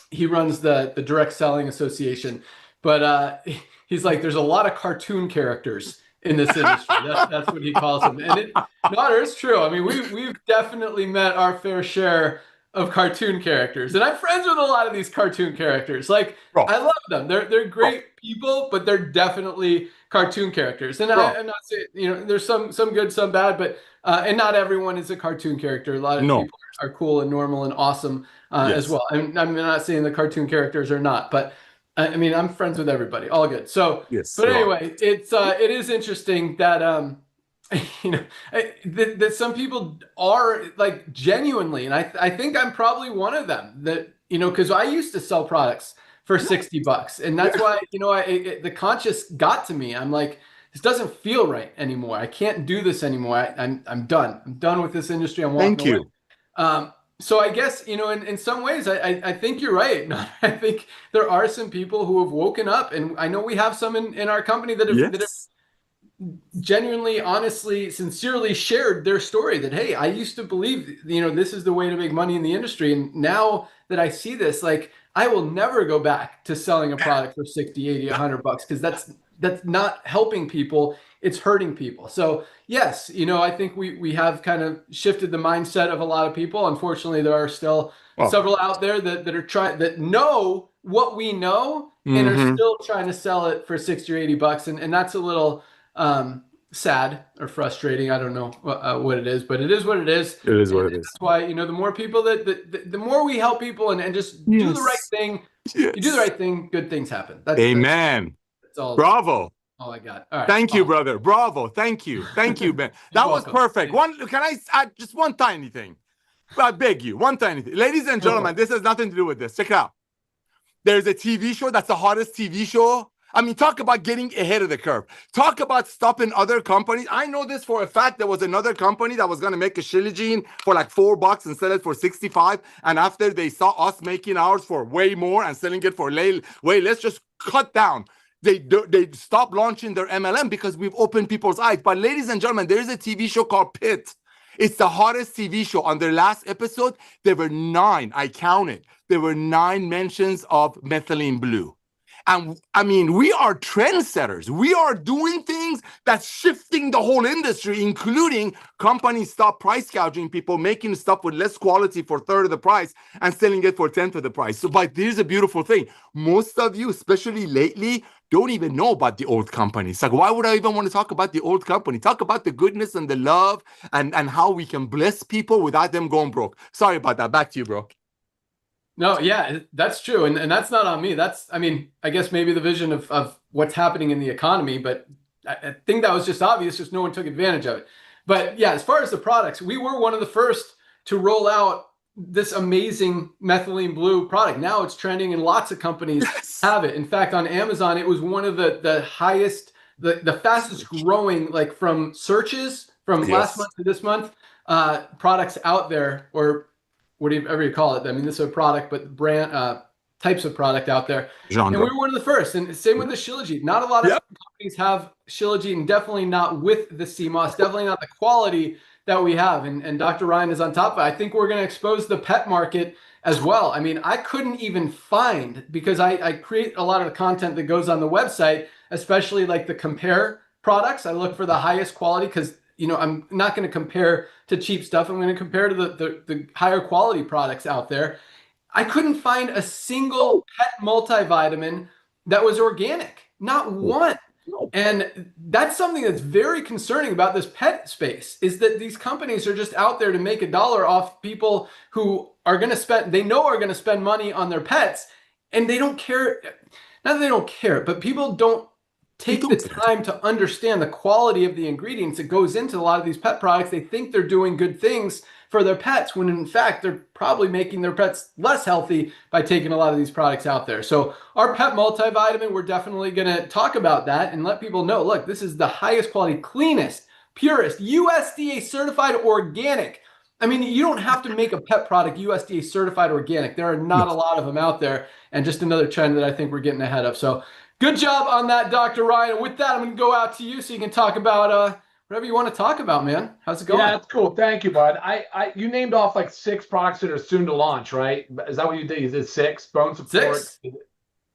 he runs the Direct Selling Association, but he's like, there's a lot of cartoon characters in this industry. That's what he calls them. And it's true. I mean, we've definitely met our fair share of cartoon characters, and I'm friends with a lot of these cartoon characters. Like, I love them. They're great people, but they're definitely cartoon characters. And I'm not saying, there's some good, some bad, but and not everyone is a cartoon character. A lot of people are cool and normal and awesome as well. I'm not saying the cartoon characters are not, but I mean, I'm friends with everybody. All good. So, but anyway, it is interesting that that some people are like genuinely, and I think I'm probably one of them, that, because I used to sell products for 60 bucks. And that's why, the conscious got to me. I'm like, this doesn't feel right anymore. I can't do this anymore. I'm done. I'm done with this industry. I'm walking away. So I guess, in some ways, I think you're right. I think there are some people who have woken up, and I know we have some in our company that have genuinely, honestly, sincerely shared their story that, hey, I used to believe, this is the way to make money in the industry. And now that I see this, like, I will never go back to selling a product for 60, 80, 100 bucks, because that's not helping people. It's hurting people. So yes, I think we have kind of shifted the mindset of a lot of people. Unfortunately, there are still several out there that know what we know and are still trying to sell it for 60 or 80 bucks. And that's a little, sad or frustrating. I don't know what it is, but it is what it is. It is what And it is. that's why, you know, the more people the more we help people and just do the right Yes. thing, Yes. you do the right thing, good things happen. Amen. That's all. Bravo. All I got. All right. Thank you, Awesome. brother. Bravo. Thank you. Thank you, Ben. That was welcome. perfect. Can I add just one tiny thing? I beg you, one tiny thing. Ladies and gentlemen, this has nothing to do with this. Check it out. There's a TV show that's the hottest TV show. I mean, talk about getting ahead of the curve. Talk about stopping other companies. I know this for a fact. There was another company that was going to make a shilajit for like $4 and sell it for 65. And after they saw us making ours for way more and selling it for way less, just cut down. They stopped launching their MLM because we've opened people's eyes. But ladies and gentlemen, there is a TV show called Pitt. It's the hottest TV show. On their last episode, there were 9, I counted. There were 9 mentions of methylene blue. And I mean, we are trendsetters. We are doing things that's shifting the whole industry, including companies stop price gouging people, making stuff with less quality for 1/3 of the price and selling it for 1/10 of the price. So, but here's a beautiful thing. Most of you, especially lately, don't even know about the old companies. Like, why would I even want to talk about the old company? Talk about the goodness and the love and how we can bless people without them going broke. Sorry about that. Back to you, bro. No, yeah, that's true. And that's not on me. That's, I mean, I guess maybe the vision of what's happening in the economy, but I think that was just obvious, just no one took advantage of it. But yeah, as far as the products, we were one of the first to roll out this amazing methylene blue product. Now it's trending and lots of companies have it. In fact, on Amazon, it was one of the highest, the fastest growing, like from searches from last month to this month, products out there, or whatever you call it. I mean, this is a product, but brand types of product out there. Genre. And we were one of the first. And same with the shilajit. Not a lot of companies have shilajit, and definitely not with the CMOS, definitely not the quality that we have. And Dr. Ryan is on top of it. I think we're going to expose the pet market as well. I mean, I couldn't even find, because I create a lot of the content that goes on the website, especially like the compare products. I look for the highest quality because, you know, I'm not going to compare to cheap stuff. I'm going to compare to the higher quality products out there. I couldn't find a single pet multivitamin that was organic, not one. And that's something that's very concerning about this pet space, is that these companies are just out there to make $1 off people who are going to spend, they know are going to spend money on their pets, and they don't care. Not that they don't care, but people don't take the time to understand the quality of the ingredients that goes into a lot of these pet products. They think they're doing good things for their pets, when in fact, they're probably making their pets less healthy by taking a lot of these products out there. So our pet multivitamin, we're definitely going to talk about that and let people know, look, this is the highest quality, cleanest, purest, USDA certified organic. I mean, you don't have to make a pet product USDA certified organic. There are not a lot of them out there, and just another trend that I think we're getting ahead of. So good job on that, Dr. Ryan. And with that, I'm going to go out to you so you can talk about whatever you want to talk about, man. How's it going? Yeah, that's cool. Thank you, bud. You named off like 6 products that are soon to launch, right? Is that what you did? You did 6? Bone support. 6.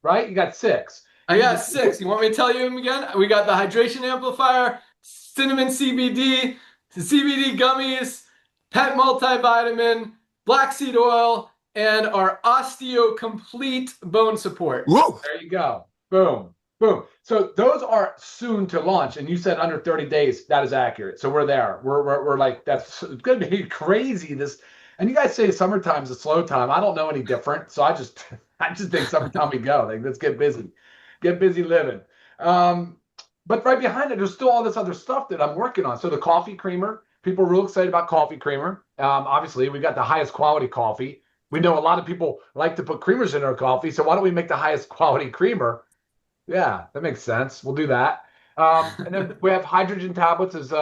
Right? You got 6. I got 6. You want me to tell you them again? We got the hydration amplifier, cinnamon CBD, CBD gummies, pet multivitamin, black seed oil, and our osteo complete bone support. Whoa. There you go. Boom. Boom. So those are soon to launch, and you said under 30 days. That is accurate. So we're there. We're like, that's going to be crazy. And you guys say summertime's a slow time. I don't know any different. So I just think summertime we go. Like, let's get busy living. But right behind it, there's still all this other stuff that I'm working on. So the coffee creamer, people are real excited about coffee creamer. Obviously, we got the highest quality coffee. We know a lot of people like to put creamers in their coffee. So why don't we make the highest quality creamer? Yeah, that makes sense. We'll do that. And then we have hydrogen tablets. As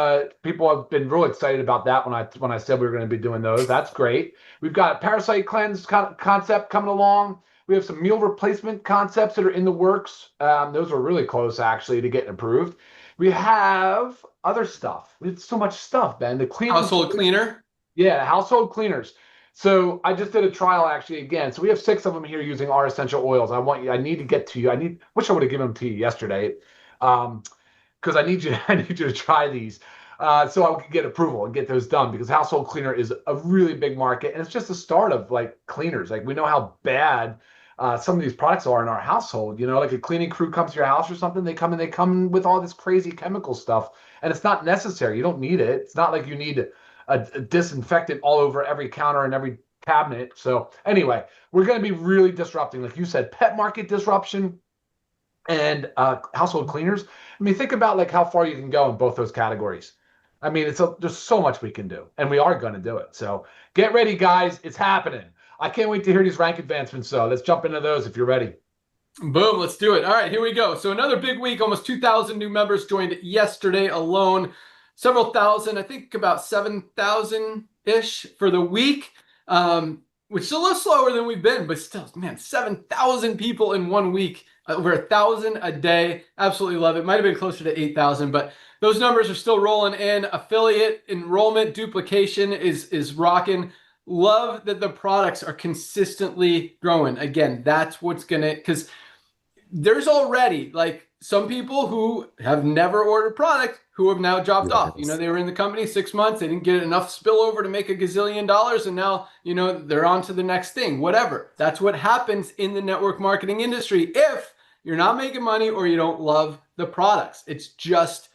people have been real excited about that when I said we were going to be doing those. That's great. We've got a parasite cleanse concept coming along. We have some meal replacement concepts that are in the works. Those are really close, actually, to getting approved. We have other stuff. It's so much stuff, Ben. The Household cleaner. Yeah, household cleaners. So I just did a trial actually again. So we have 6 of them here using our essential oils. I need to get to you. Wish I would have given them to you yesterday, because I need you to try these, so I could get approval and get those done, because household cleaner is a really big market, and it's just the start of like cleaners. Like, we know how bad some of these products are in our household. You know, like a cleaning crew comes to your house or something, they come with all this crazy chemical stuff, and it's not necessary. You don't need it. It's not like you need a disinfectant all over every counter and every cabinet. So anyway, we're going to be really disrupting, like you said, pet market disruption and household cleaners. I mean, think about like how far you can go in both those categories. I mean, there's so much we can do, and we are going to do it. So get ready, guys. It's happening. I can't wait to hear these rank advancements. So let's jump into those if you're ready. Boom, let's do it. All right, here we go. So another big week. Almost 2,000 new members joined yesterday alone. Several thousand, I think about 7,000-ish for the week, which is a little slower than we've been, but still, man, 7,000 people in 1 week, over 1,000 a day. Absolutely love it. Might have been closer to 8,000, but those numbers are still rolling in. Affiliate enrollment duplication is rocking. Love that the products are consistently growing. Again, that's what's gonna, because there's already like some people who have never ordered product who have now dropped off. You know, they were in the company 6 months, they didn't get enough spillover to make $1 gazillion, and now, you know, they're on to the next thing, whatever. That's what happens in the network marketing industry if you're not making money or you don't love the products. It's just,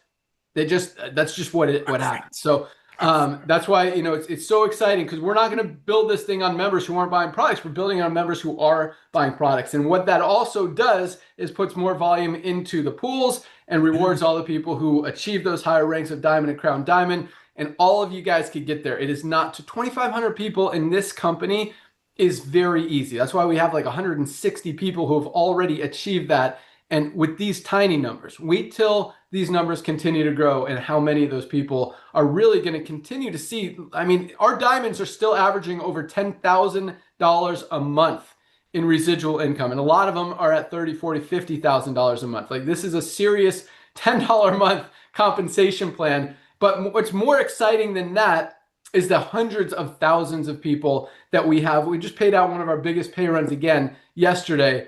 that's just what happens. So that's why, you know, it's so exciting, because we're not going to build this thing on members who aren't buying products. We're building on members who are buying products. And what that also does is puts more volume into the pools and rewards all the people who achieve those higher ranks of Diamond and Crown Diamond. And all of you guys could get there. It is not to 2,500 people in this company is very easy. That's why we have like 160 people who have already achieved that. And with these tiny numbers, wait till these numbers continue to grow and how many of those people are really going to continue to see. I mean, our diamonds are still averaging over $10,000 a month in residual income. And a lot of them are at $30,000, $40,000, $50,000 a month. Like, this is a serious $10 a month compensation plan. But what's more exciting than that is the hundreds of thousands of people that we have. We just paid out one of our biggest pay runs again yesterday.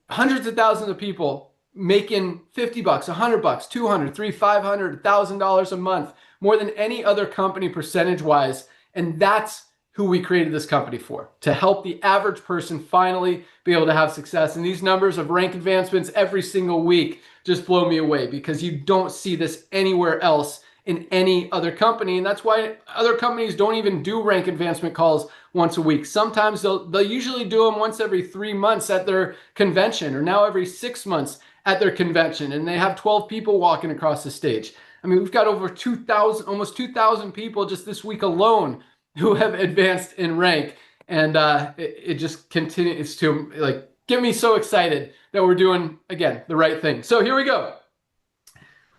Hundreds of thousands of people making $50, $100, $200, $300, $500, $1,000 a month, more than any other company percentage-wise. And that's who we created this company for, to help the average person finally be able to have success. And these numbers of rank advancements every single week just blow me away, because you don't see this anywhere else in any other company. And that's why other companies don't even do rank advancement calls once a week. Sometimes they'll usually do them once every 3 months at their convention, or now every 6 months at their convention. And they have 12 people walking across the stage. I mean, we've got over 2,000, almost 2,000 people just this week alone who have advanced in rank. And it just continues to like get me so excited that we're doing, again, the right thing. So here we go.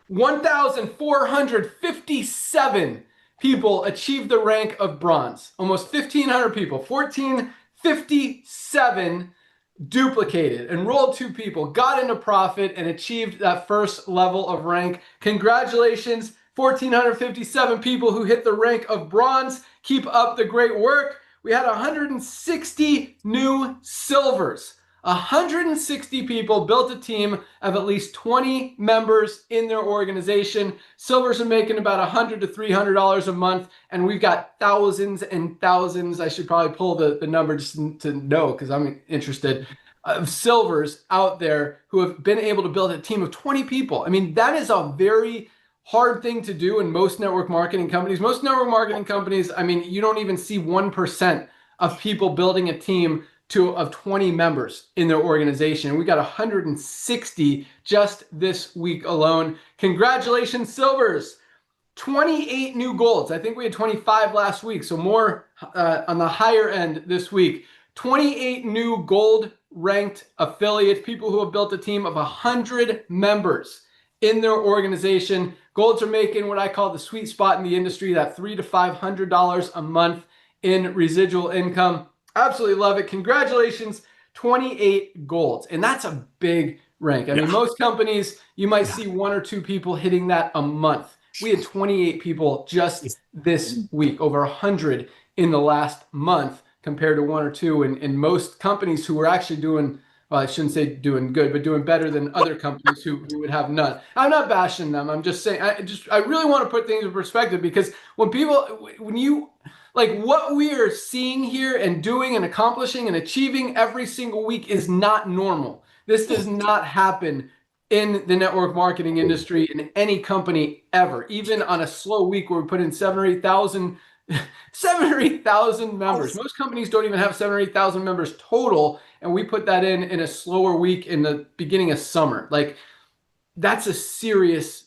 1,457 people achieved the rank of bronze. Almost 1,500 people, 1,457 duplicated, enrolled 2 people, got into profit, and achieved that first level of rank. Congratulations, 1,457 people who hit the rank of bronze. Keep up the great work. We had 160 new silvers. 160 people built a team of at least 20 members in their organization. Silvers are making about $100 to $300 a month, and we've got thousands and thousands. I should probably pull the number just to know, because I'm interested, of silvers out there who have been able to build a team of 20 people. I mean, that is a very hard thing to do in most network marketing companies. Most network marketing companies, I mean, you don't even see 1% of people building a team of 20 members in their organization. We got 160 just this week alone. Congratulations, silvers. 28 new golds. I think we had 25 last week, so more on the higher end this week. 28 new gold ranked affiliates, people who have built a team of 100 members in their organization. Golds are making what I call the sweet spot in the industry, that $300 to $500 a month in residual income. Absolutely love it. Congratulations, 28 golds. And that's a big rank. I mean, most companies, you might see 1 or 2 people hitting that a month. We had 28 people just this week, over 100 in the last month, compared to 1 or 2 in most companies who were actually doing, well, I shouldn't say doing good, but doing better than other companies who would have none. I'm not bashing them. I'm just saying, I really want to put things in perspective, because when Like what we are seeing here and doing and accomplishing and achieving every single week is not normal. This does not happen in the network marketing industry in any company ever, even on a slow week where we put in 7,000 or 8,000 members. Most companies don't even have 7,000 or 8,000 members total, and we put that in a slower week in the beginning of summer. Like that's a serious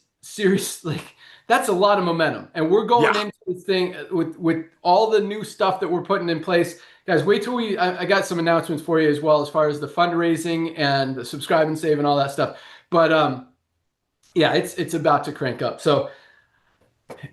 like that's a lot of momentum, and we're going into this thing with all the new stuff that we're putting in place. Guys, wait till I got some announcements for you as well, as far as the fundraising and the subscribe and save and all that stuff. But yeah, it's about to crank up. So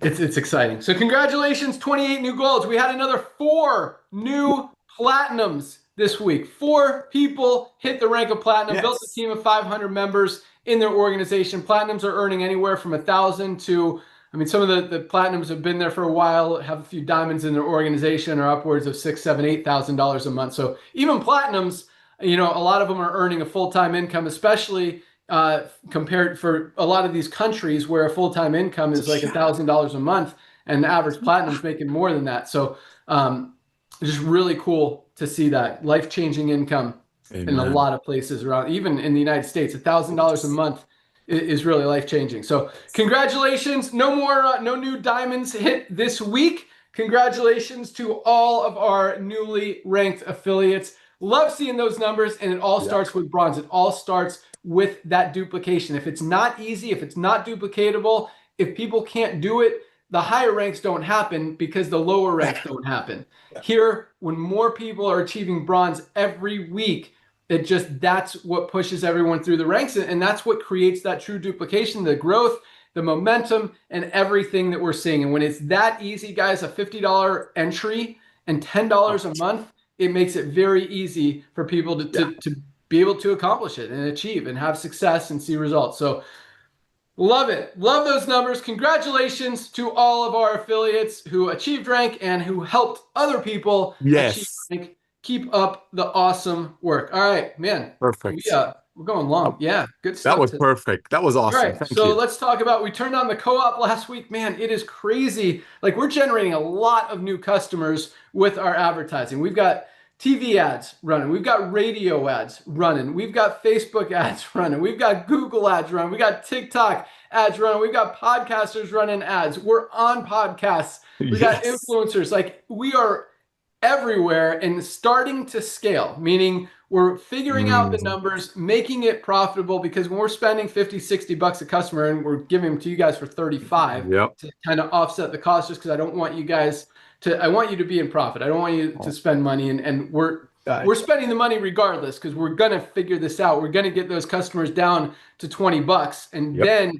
it's exciting. So congratulations, 28 new golds. We had another 4 new platinums this week. 4 people hit the rank of platinum, built a team of 500 members in their organization. Platinums are earning anywhere from 1,000 to, I mean, some of the platinums have been there for a while, have a few diamonds in their organization, are upwards of $6,000, $7,000, $8,000 a month. So even platinums, you know, a lot of them are earning a full-time income, especially compared for a lot of these countries where a full-time income is like $1,000 a month, and the average platinum is making more than that. So just really cool to see that life-changing income. Amen. In a lot of places around, even in the United States. $1,000 a month is really life-changing. So congratulations. No new diamonds hit this week. Congratulations to all of our newly ranked affiliates. Love seeing those numbers, and it all starts with bronze. It all starts with that duplication. If it's not easy, if it's not duplicatable, if people can't do it, the higher ranks don't happen because the lower ranks don't happen. Here, when more people are achieving bronze every week, that's what pushes everyone through the ranks, and that's what creates that true duplication, the growth, the momentum, and everything that we're seeing. And when it's that easy, guys, a $50 entry and $10 a month, it makes it very easy for people to be able to accomplish it and achieve and have success and see results. So love it. Love those numbers. Congratulations to all of our affiliates who achieved rank and who helped other people achieve rank. Keep up the awesome work. All right, man. Perfect. We're going long. Yeah, good stuff. That was perfect. That was awesome. All right, so let's talk about, we turned on the co-op last week. Man, it is crazy. Like, we're generating a lot of new customers with our advertising. We've got TV ads running. We've got radio ads running. We've got Facebook ads running. We've got Google ads running. We got TikTok ads running. We've got podcasters running ads. We're on podcasts. We got influencers. Like, we are everywhere and starting to scale, meaning we're figuring out the numbers, making it profitable, because when we're spending $50, $60 a customer and we're giving them to you guys for 35 to kind of offset the cost, just because I don't want you guys to, I want you to be in profit. I don't want you to spend money, and we're spending the money regardless, because we're going to figure this out. We're going to get those customers down to $20, and then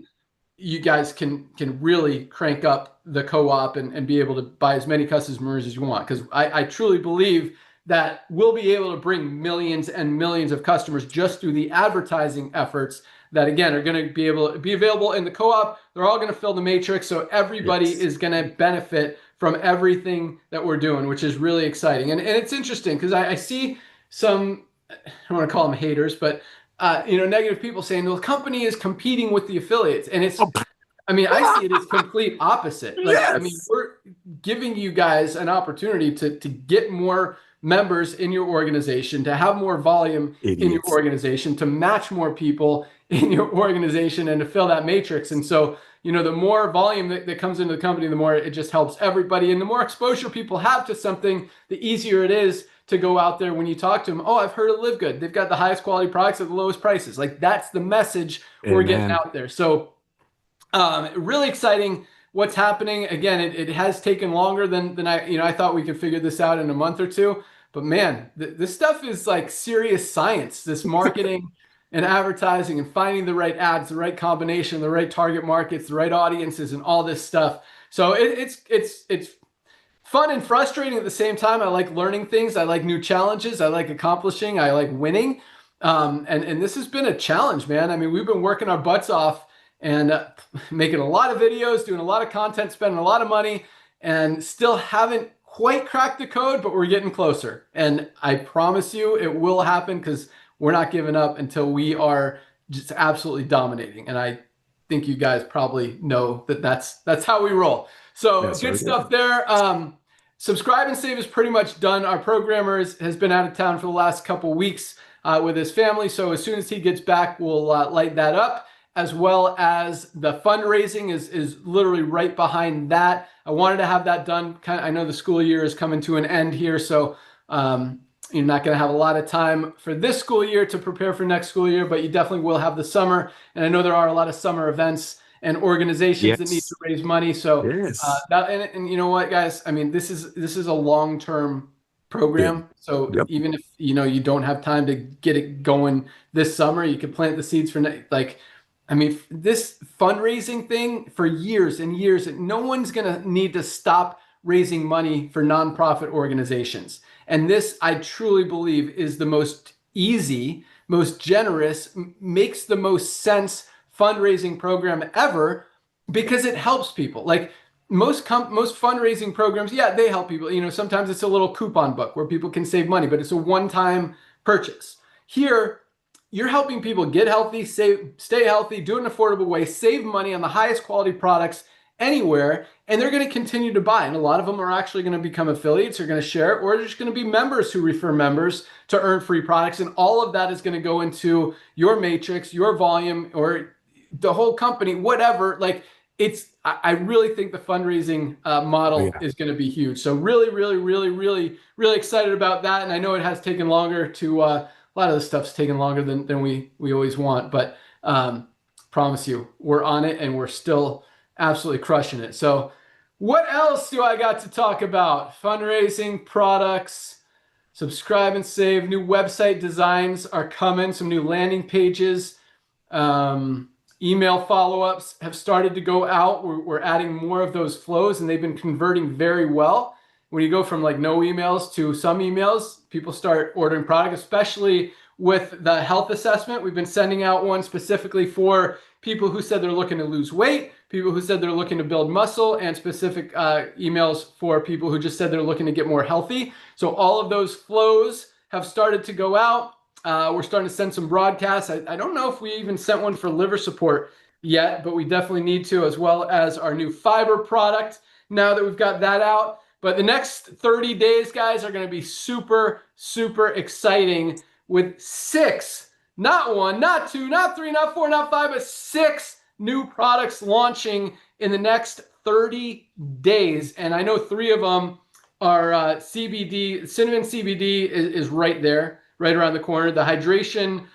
you guys can really crank up the co-op and be able to buy as many customers as you want. Because I truly believe that we'll be able to bring millions and millions of customers just through the advertising efforts that, again, are going to be able to be available in the co-op. They're all going to fill the matrix. So everybody is going to benefit from everything that we're doing, which is really exciting. And it's interesting because I see some, I don't want to call them haters, but negative people saying, well, the company is competing with the affiliates. And it's, I mean, I see it as complete opposite. Like, I mean, we're giving you guys an opportunity to get more members in your organization, to have more volume in your organization, to match more people in your organization, and to fill that matrix. And so, the more volume that comes into the company, the more it just helps everybody. And the more exposure people have to something, the easier it is to go out there when you talk to them. Oh, I've heard of Live Good. They've got the highest quality products at the lowest prices. Like, that's the message we're getting out there. So really exciting what's happening. Again, it has taken longer than I thought we could figure this out in a month or two. But man, this stuff is like serious science, this marketing and advertising and finding the right ads, the right combination, the right target markets, the right audiences, and all this stuff. So it's fun and frustrating at the same time. I like learning things. I like new challenges. I like accomplishing. I like winning. And this has been a challenge, man. I mean, we've been working our butts off and making a lot of videos, doing a lot of content, spending a lot of money, and still haven't quite cracked the code, but we're getting closer. And I promise you it will happen, because we're not giving up until we are just absolutely dominating. And I think you guys probably know that that's how we roll. So good stuff there. Subscribe and Save is pretty much done. Our programmer has been out of town for the last couple weeks with his family. So as soon as he gets back, we'll light that up, as well as the fundraising is literally right behind that. I wanted to have that done. I know the school year is coming to an end here, so you're not going to have a lot of time for this school year to prepare for next school year, but you definitely will have the summer. And I know there are a lot of summer events and organizations that need to raise money. So and you know what, guys? I mean, this is a long-term program. So even if you don't have time to get it going this summer, you can plant the seeds for this fundraising thing for years and years. No one's gonna need to stop raising money for nonprofit organizations. And this, I truly believe, is the most easy, most generous, makes the most sense fundraising program ever, because it helps people. Like most fundraising programs, they help people. Sometimes it's a little coupon book where people can save money, but it's a one-time purchase. Here, you're helping people get healthy, stay healthy, do it in an affordable way, save money on the highest quality products anywhere, and they're going to continue to buy. And a lot of them are actually going to become affiliates, are going to share it, or they're just going to be members who refer members to earn free products. And all of that is going to go into your matrix, your volume, or the whole company, whatever. Like I really think the fundraising model is going to be huge. So really, really, really, really, really excited about that. And I know it has taken longer to, a lot of the stuff's taken longer than we always want, but promise you, we're on it and we're still absolutely crushing it. So what else do I got to talk about? Fundraising, products, Subscribe and Save, new website designs are coming, some new landing pages. Email follow-ups have started to go out. We're adding more of those flows, and they've been converting very well. When you go from like no emails to some emails, people start ordering product, especially with the health assessment. We've been sending out one specifically for people who said they're looking to lose weight, people who said they're looking to build muscle, and specific emails for people who just said they're looking to get more healthy. So all of those flows have started to go out. We're starting to send some broadcasts. I don't know if we even sent one for liver support yet, but we definitely need to, as well as our new fiber product now that we've got that out. But the next 30 days, guys, are going to be super, super exciting with 6, not 1, not 2, not 3, not 4, not 5, but 6 new products launching in the next 30 days. And I know 3 of them are CBD. Cinnamon CBD is right there, right around the corner. The hydration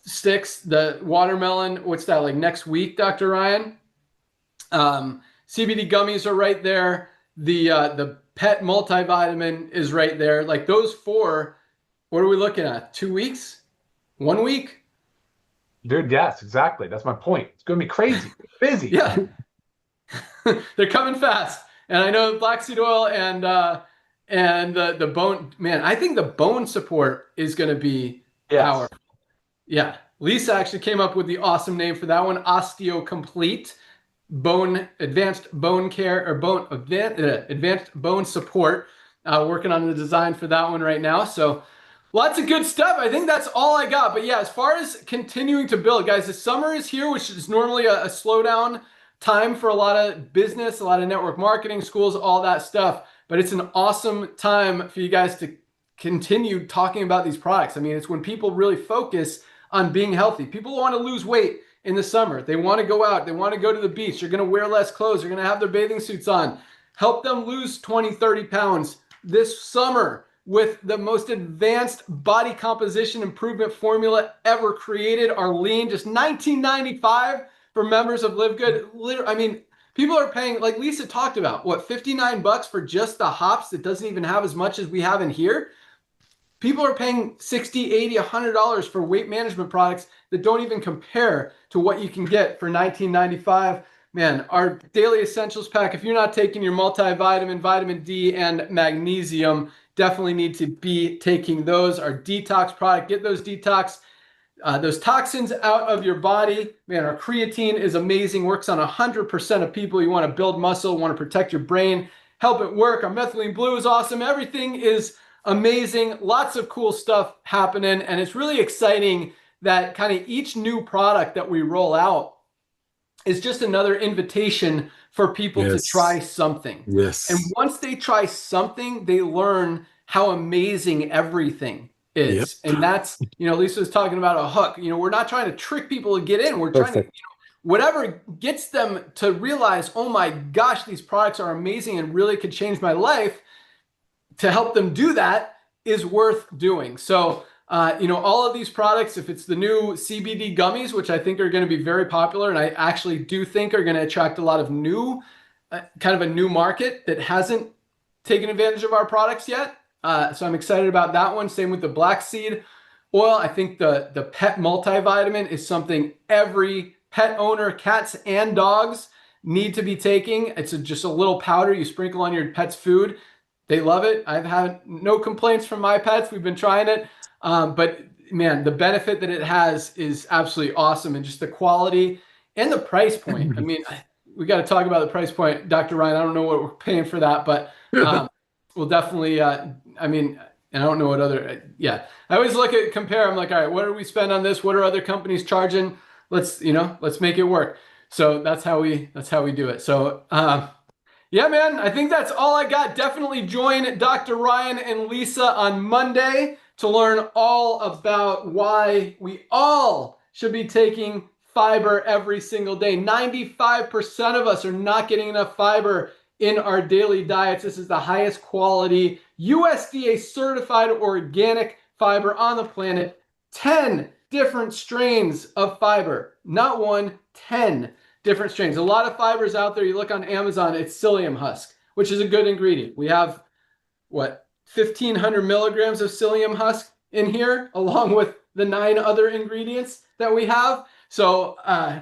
sticks, the watermelon, what's that, like next week, Dr. Ryan? CBD gummies are right there. The pet multivitamin is right there. Like those 4, what are we looking at? 2 weeks? 1 week? Dude, yes, exactly. That's my point. It's going to be crazy. Busy. Yeah. They're coming fast. And I know black seed oil and the bone, man, I think the bone support is going to be powerful. Yeah. Lisa actually came up with the awesome name for that one, OsteoComplete, advanced bone care, or advanced bone support. Working on the design for that one right now. So lots of good stuff. I think that's all I got. But yeah, as far as continuing to build, guys, the summer is here, which is normally a slowdown time for a lot of business, a lot of network marketing, schools, all that stuff. But it's an awesome time for you guys to continue talking about these products. I mean, it's when people really focus on being healthy. People want to lose weight in the summer. They want to go out. They want to go to the beach. They're going to wear less clothes. They're going to have their bathing suits on. Help them lose 20, 30 pounds this summer with the most advanced body composition improvement formula ever created, our lean, just $19.95 for members of Live Good. I mean, people are paying, like Lisa talked about, what, $59 for just the hops that doesn't even have as much as we have in here? People are paying $60, $80, $100 for weight management products that don't even compare to what you can get for $19.95. Man, our daily essentials pack, if you're not taking your multivitamin, vitamin D, and magnesium, definitely need to be taking those. Our detox product, get those those toxins out of your body. Man, our creatine is amazing, works on 100% of people. You want to build muscle, want to protect your brain, help it work. Our methylene blue is awesome. Everything is amazing. Lots of cool stuff happening. And it's really exciting that kind of each new product that we roll out is just another invitation for people to try something. Yes. And once they try something, they learn how amazing everything is. Yep. And that's, you know, Lisa was talking about a hook. You know, we're not trying to trick people to get in. We're trying to, you know, whatever gets them to realize, oh my gosh, these products are amazing and really could change my life, to help them do that is worth doing. So, you know, all of these products, if it's the new CBD gummies, which I think are going to be very popular, and I actually do think are going to attract a lot of new, kind of a new market that hasn't taken advantage of our products yet. So I'm excited about that one. Same with the black seed oil. I think the pet multivitamin is something every pet owner, cats and dogs, need to be taking. It's just a little powder you sprinkle on your pet's food. They love it. I've had no complaints from my pets. We've been trying it. But man, the benefit that it has is absolutely awesome. And just the quality and the price point. I mean, we got to talk about the price point, Dr. Ryan. I don't know what we're paying for that, but we'll definitely, I mean, and I don't know what other, I always compare. I'm like, all right, what do we spend on this? What are other companies charging? Let's make it work. So that's how we do it. So, yeah, man, I think that's all I got. Definitely join Dr. Ryan and Lisa on Monday to learn all about why we all should be taking fiber every single day. 95% of us are not getting enough fiber in our daily diets. This is the highest quality USDA certified organic fiber on the planet. 10 different strains of fiber, not one, 10 different strains. A lot of fibers out there. You look on Amazon, it's psyllium husk, which is a good ingredient. We have, what, 1,500 milligrams of psyllium husk in here, along with the 9 other ingredients that we have. So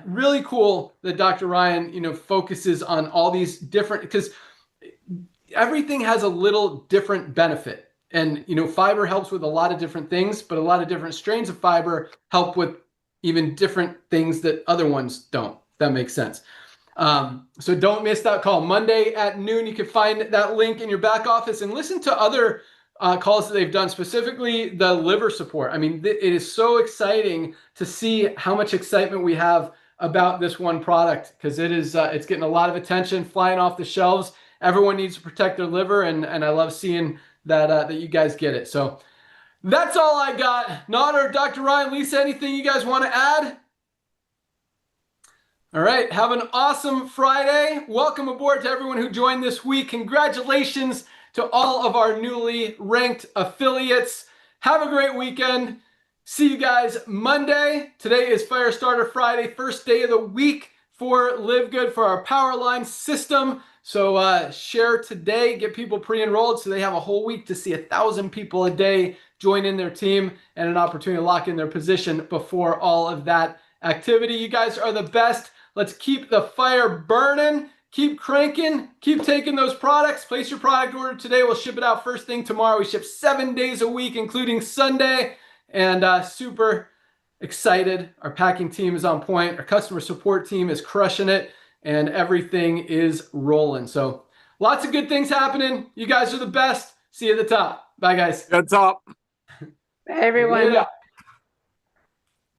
really cool that Dr. Ryan, focuses on all these different, because everything has a little different benefit. And, fiber helps with a lot of different things, but a lot of different strains of fiber help with even different things that other ones don't. That makes sense. So don't miss that call. Monday at noon, you can find that link in your back office and listen to other calls that they've done, specifically the liver support. I mean, it is so exciting to see how much excitement we have about this one product, because it's getting a lot of attention, flying off the shelves. Everyone needs to protect their liver, and I love seeing that you guys get it. So that's all I got. Nader, Dr. Ryan, Lisa, anything you guys want to add? All right, have an awesome Friday. Welcome aboard to everyone who joined this week. Congratulations to all of our newly ranked affiliates. Have a great weekend. See you guys Monday. Today is Firestarter Friday, first day of the week for Live Good for our Powerline system. So share today, get people pre-enrolled so they have a whole week to see 1,000 people a day join in their team and an opportunity to lock in their position before all of that activity. You guys are the best. Let's keep the fire burning. Keep cranking. Keep taking those products. Place your product order today. We'll ship it out first thing tomorrow. We ship 7 days a week, including Sunday. And super excited. Our packing team is on point. Our customer support team is crushing it. And everything is rolling. So lots of good things happening. You guys are the best. See you at the top. Bye, guys. At the top. Bye, everyone. Yeah.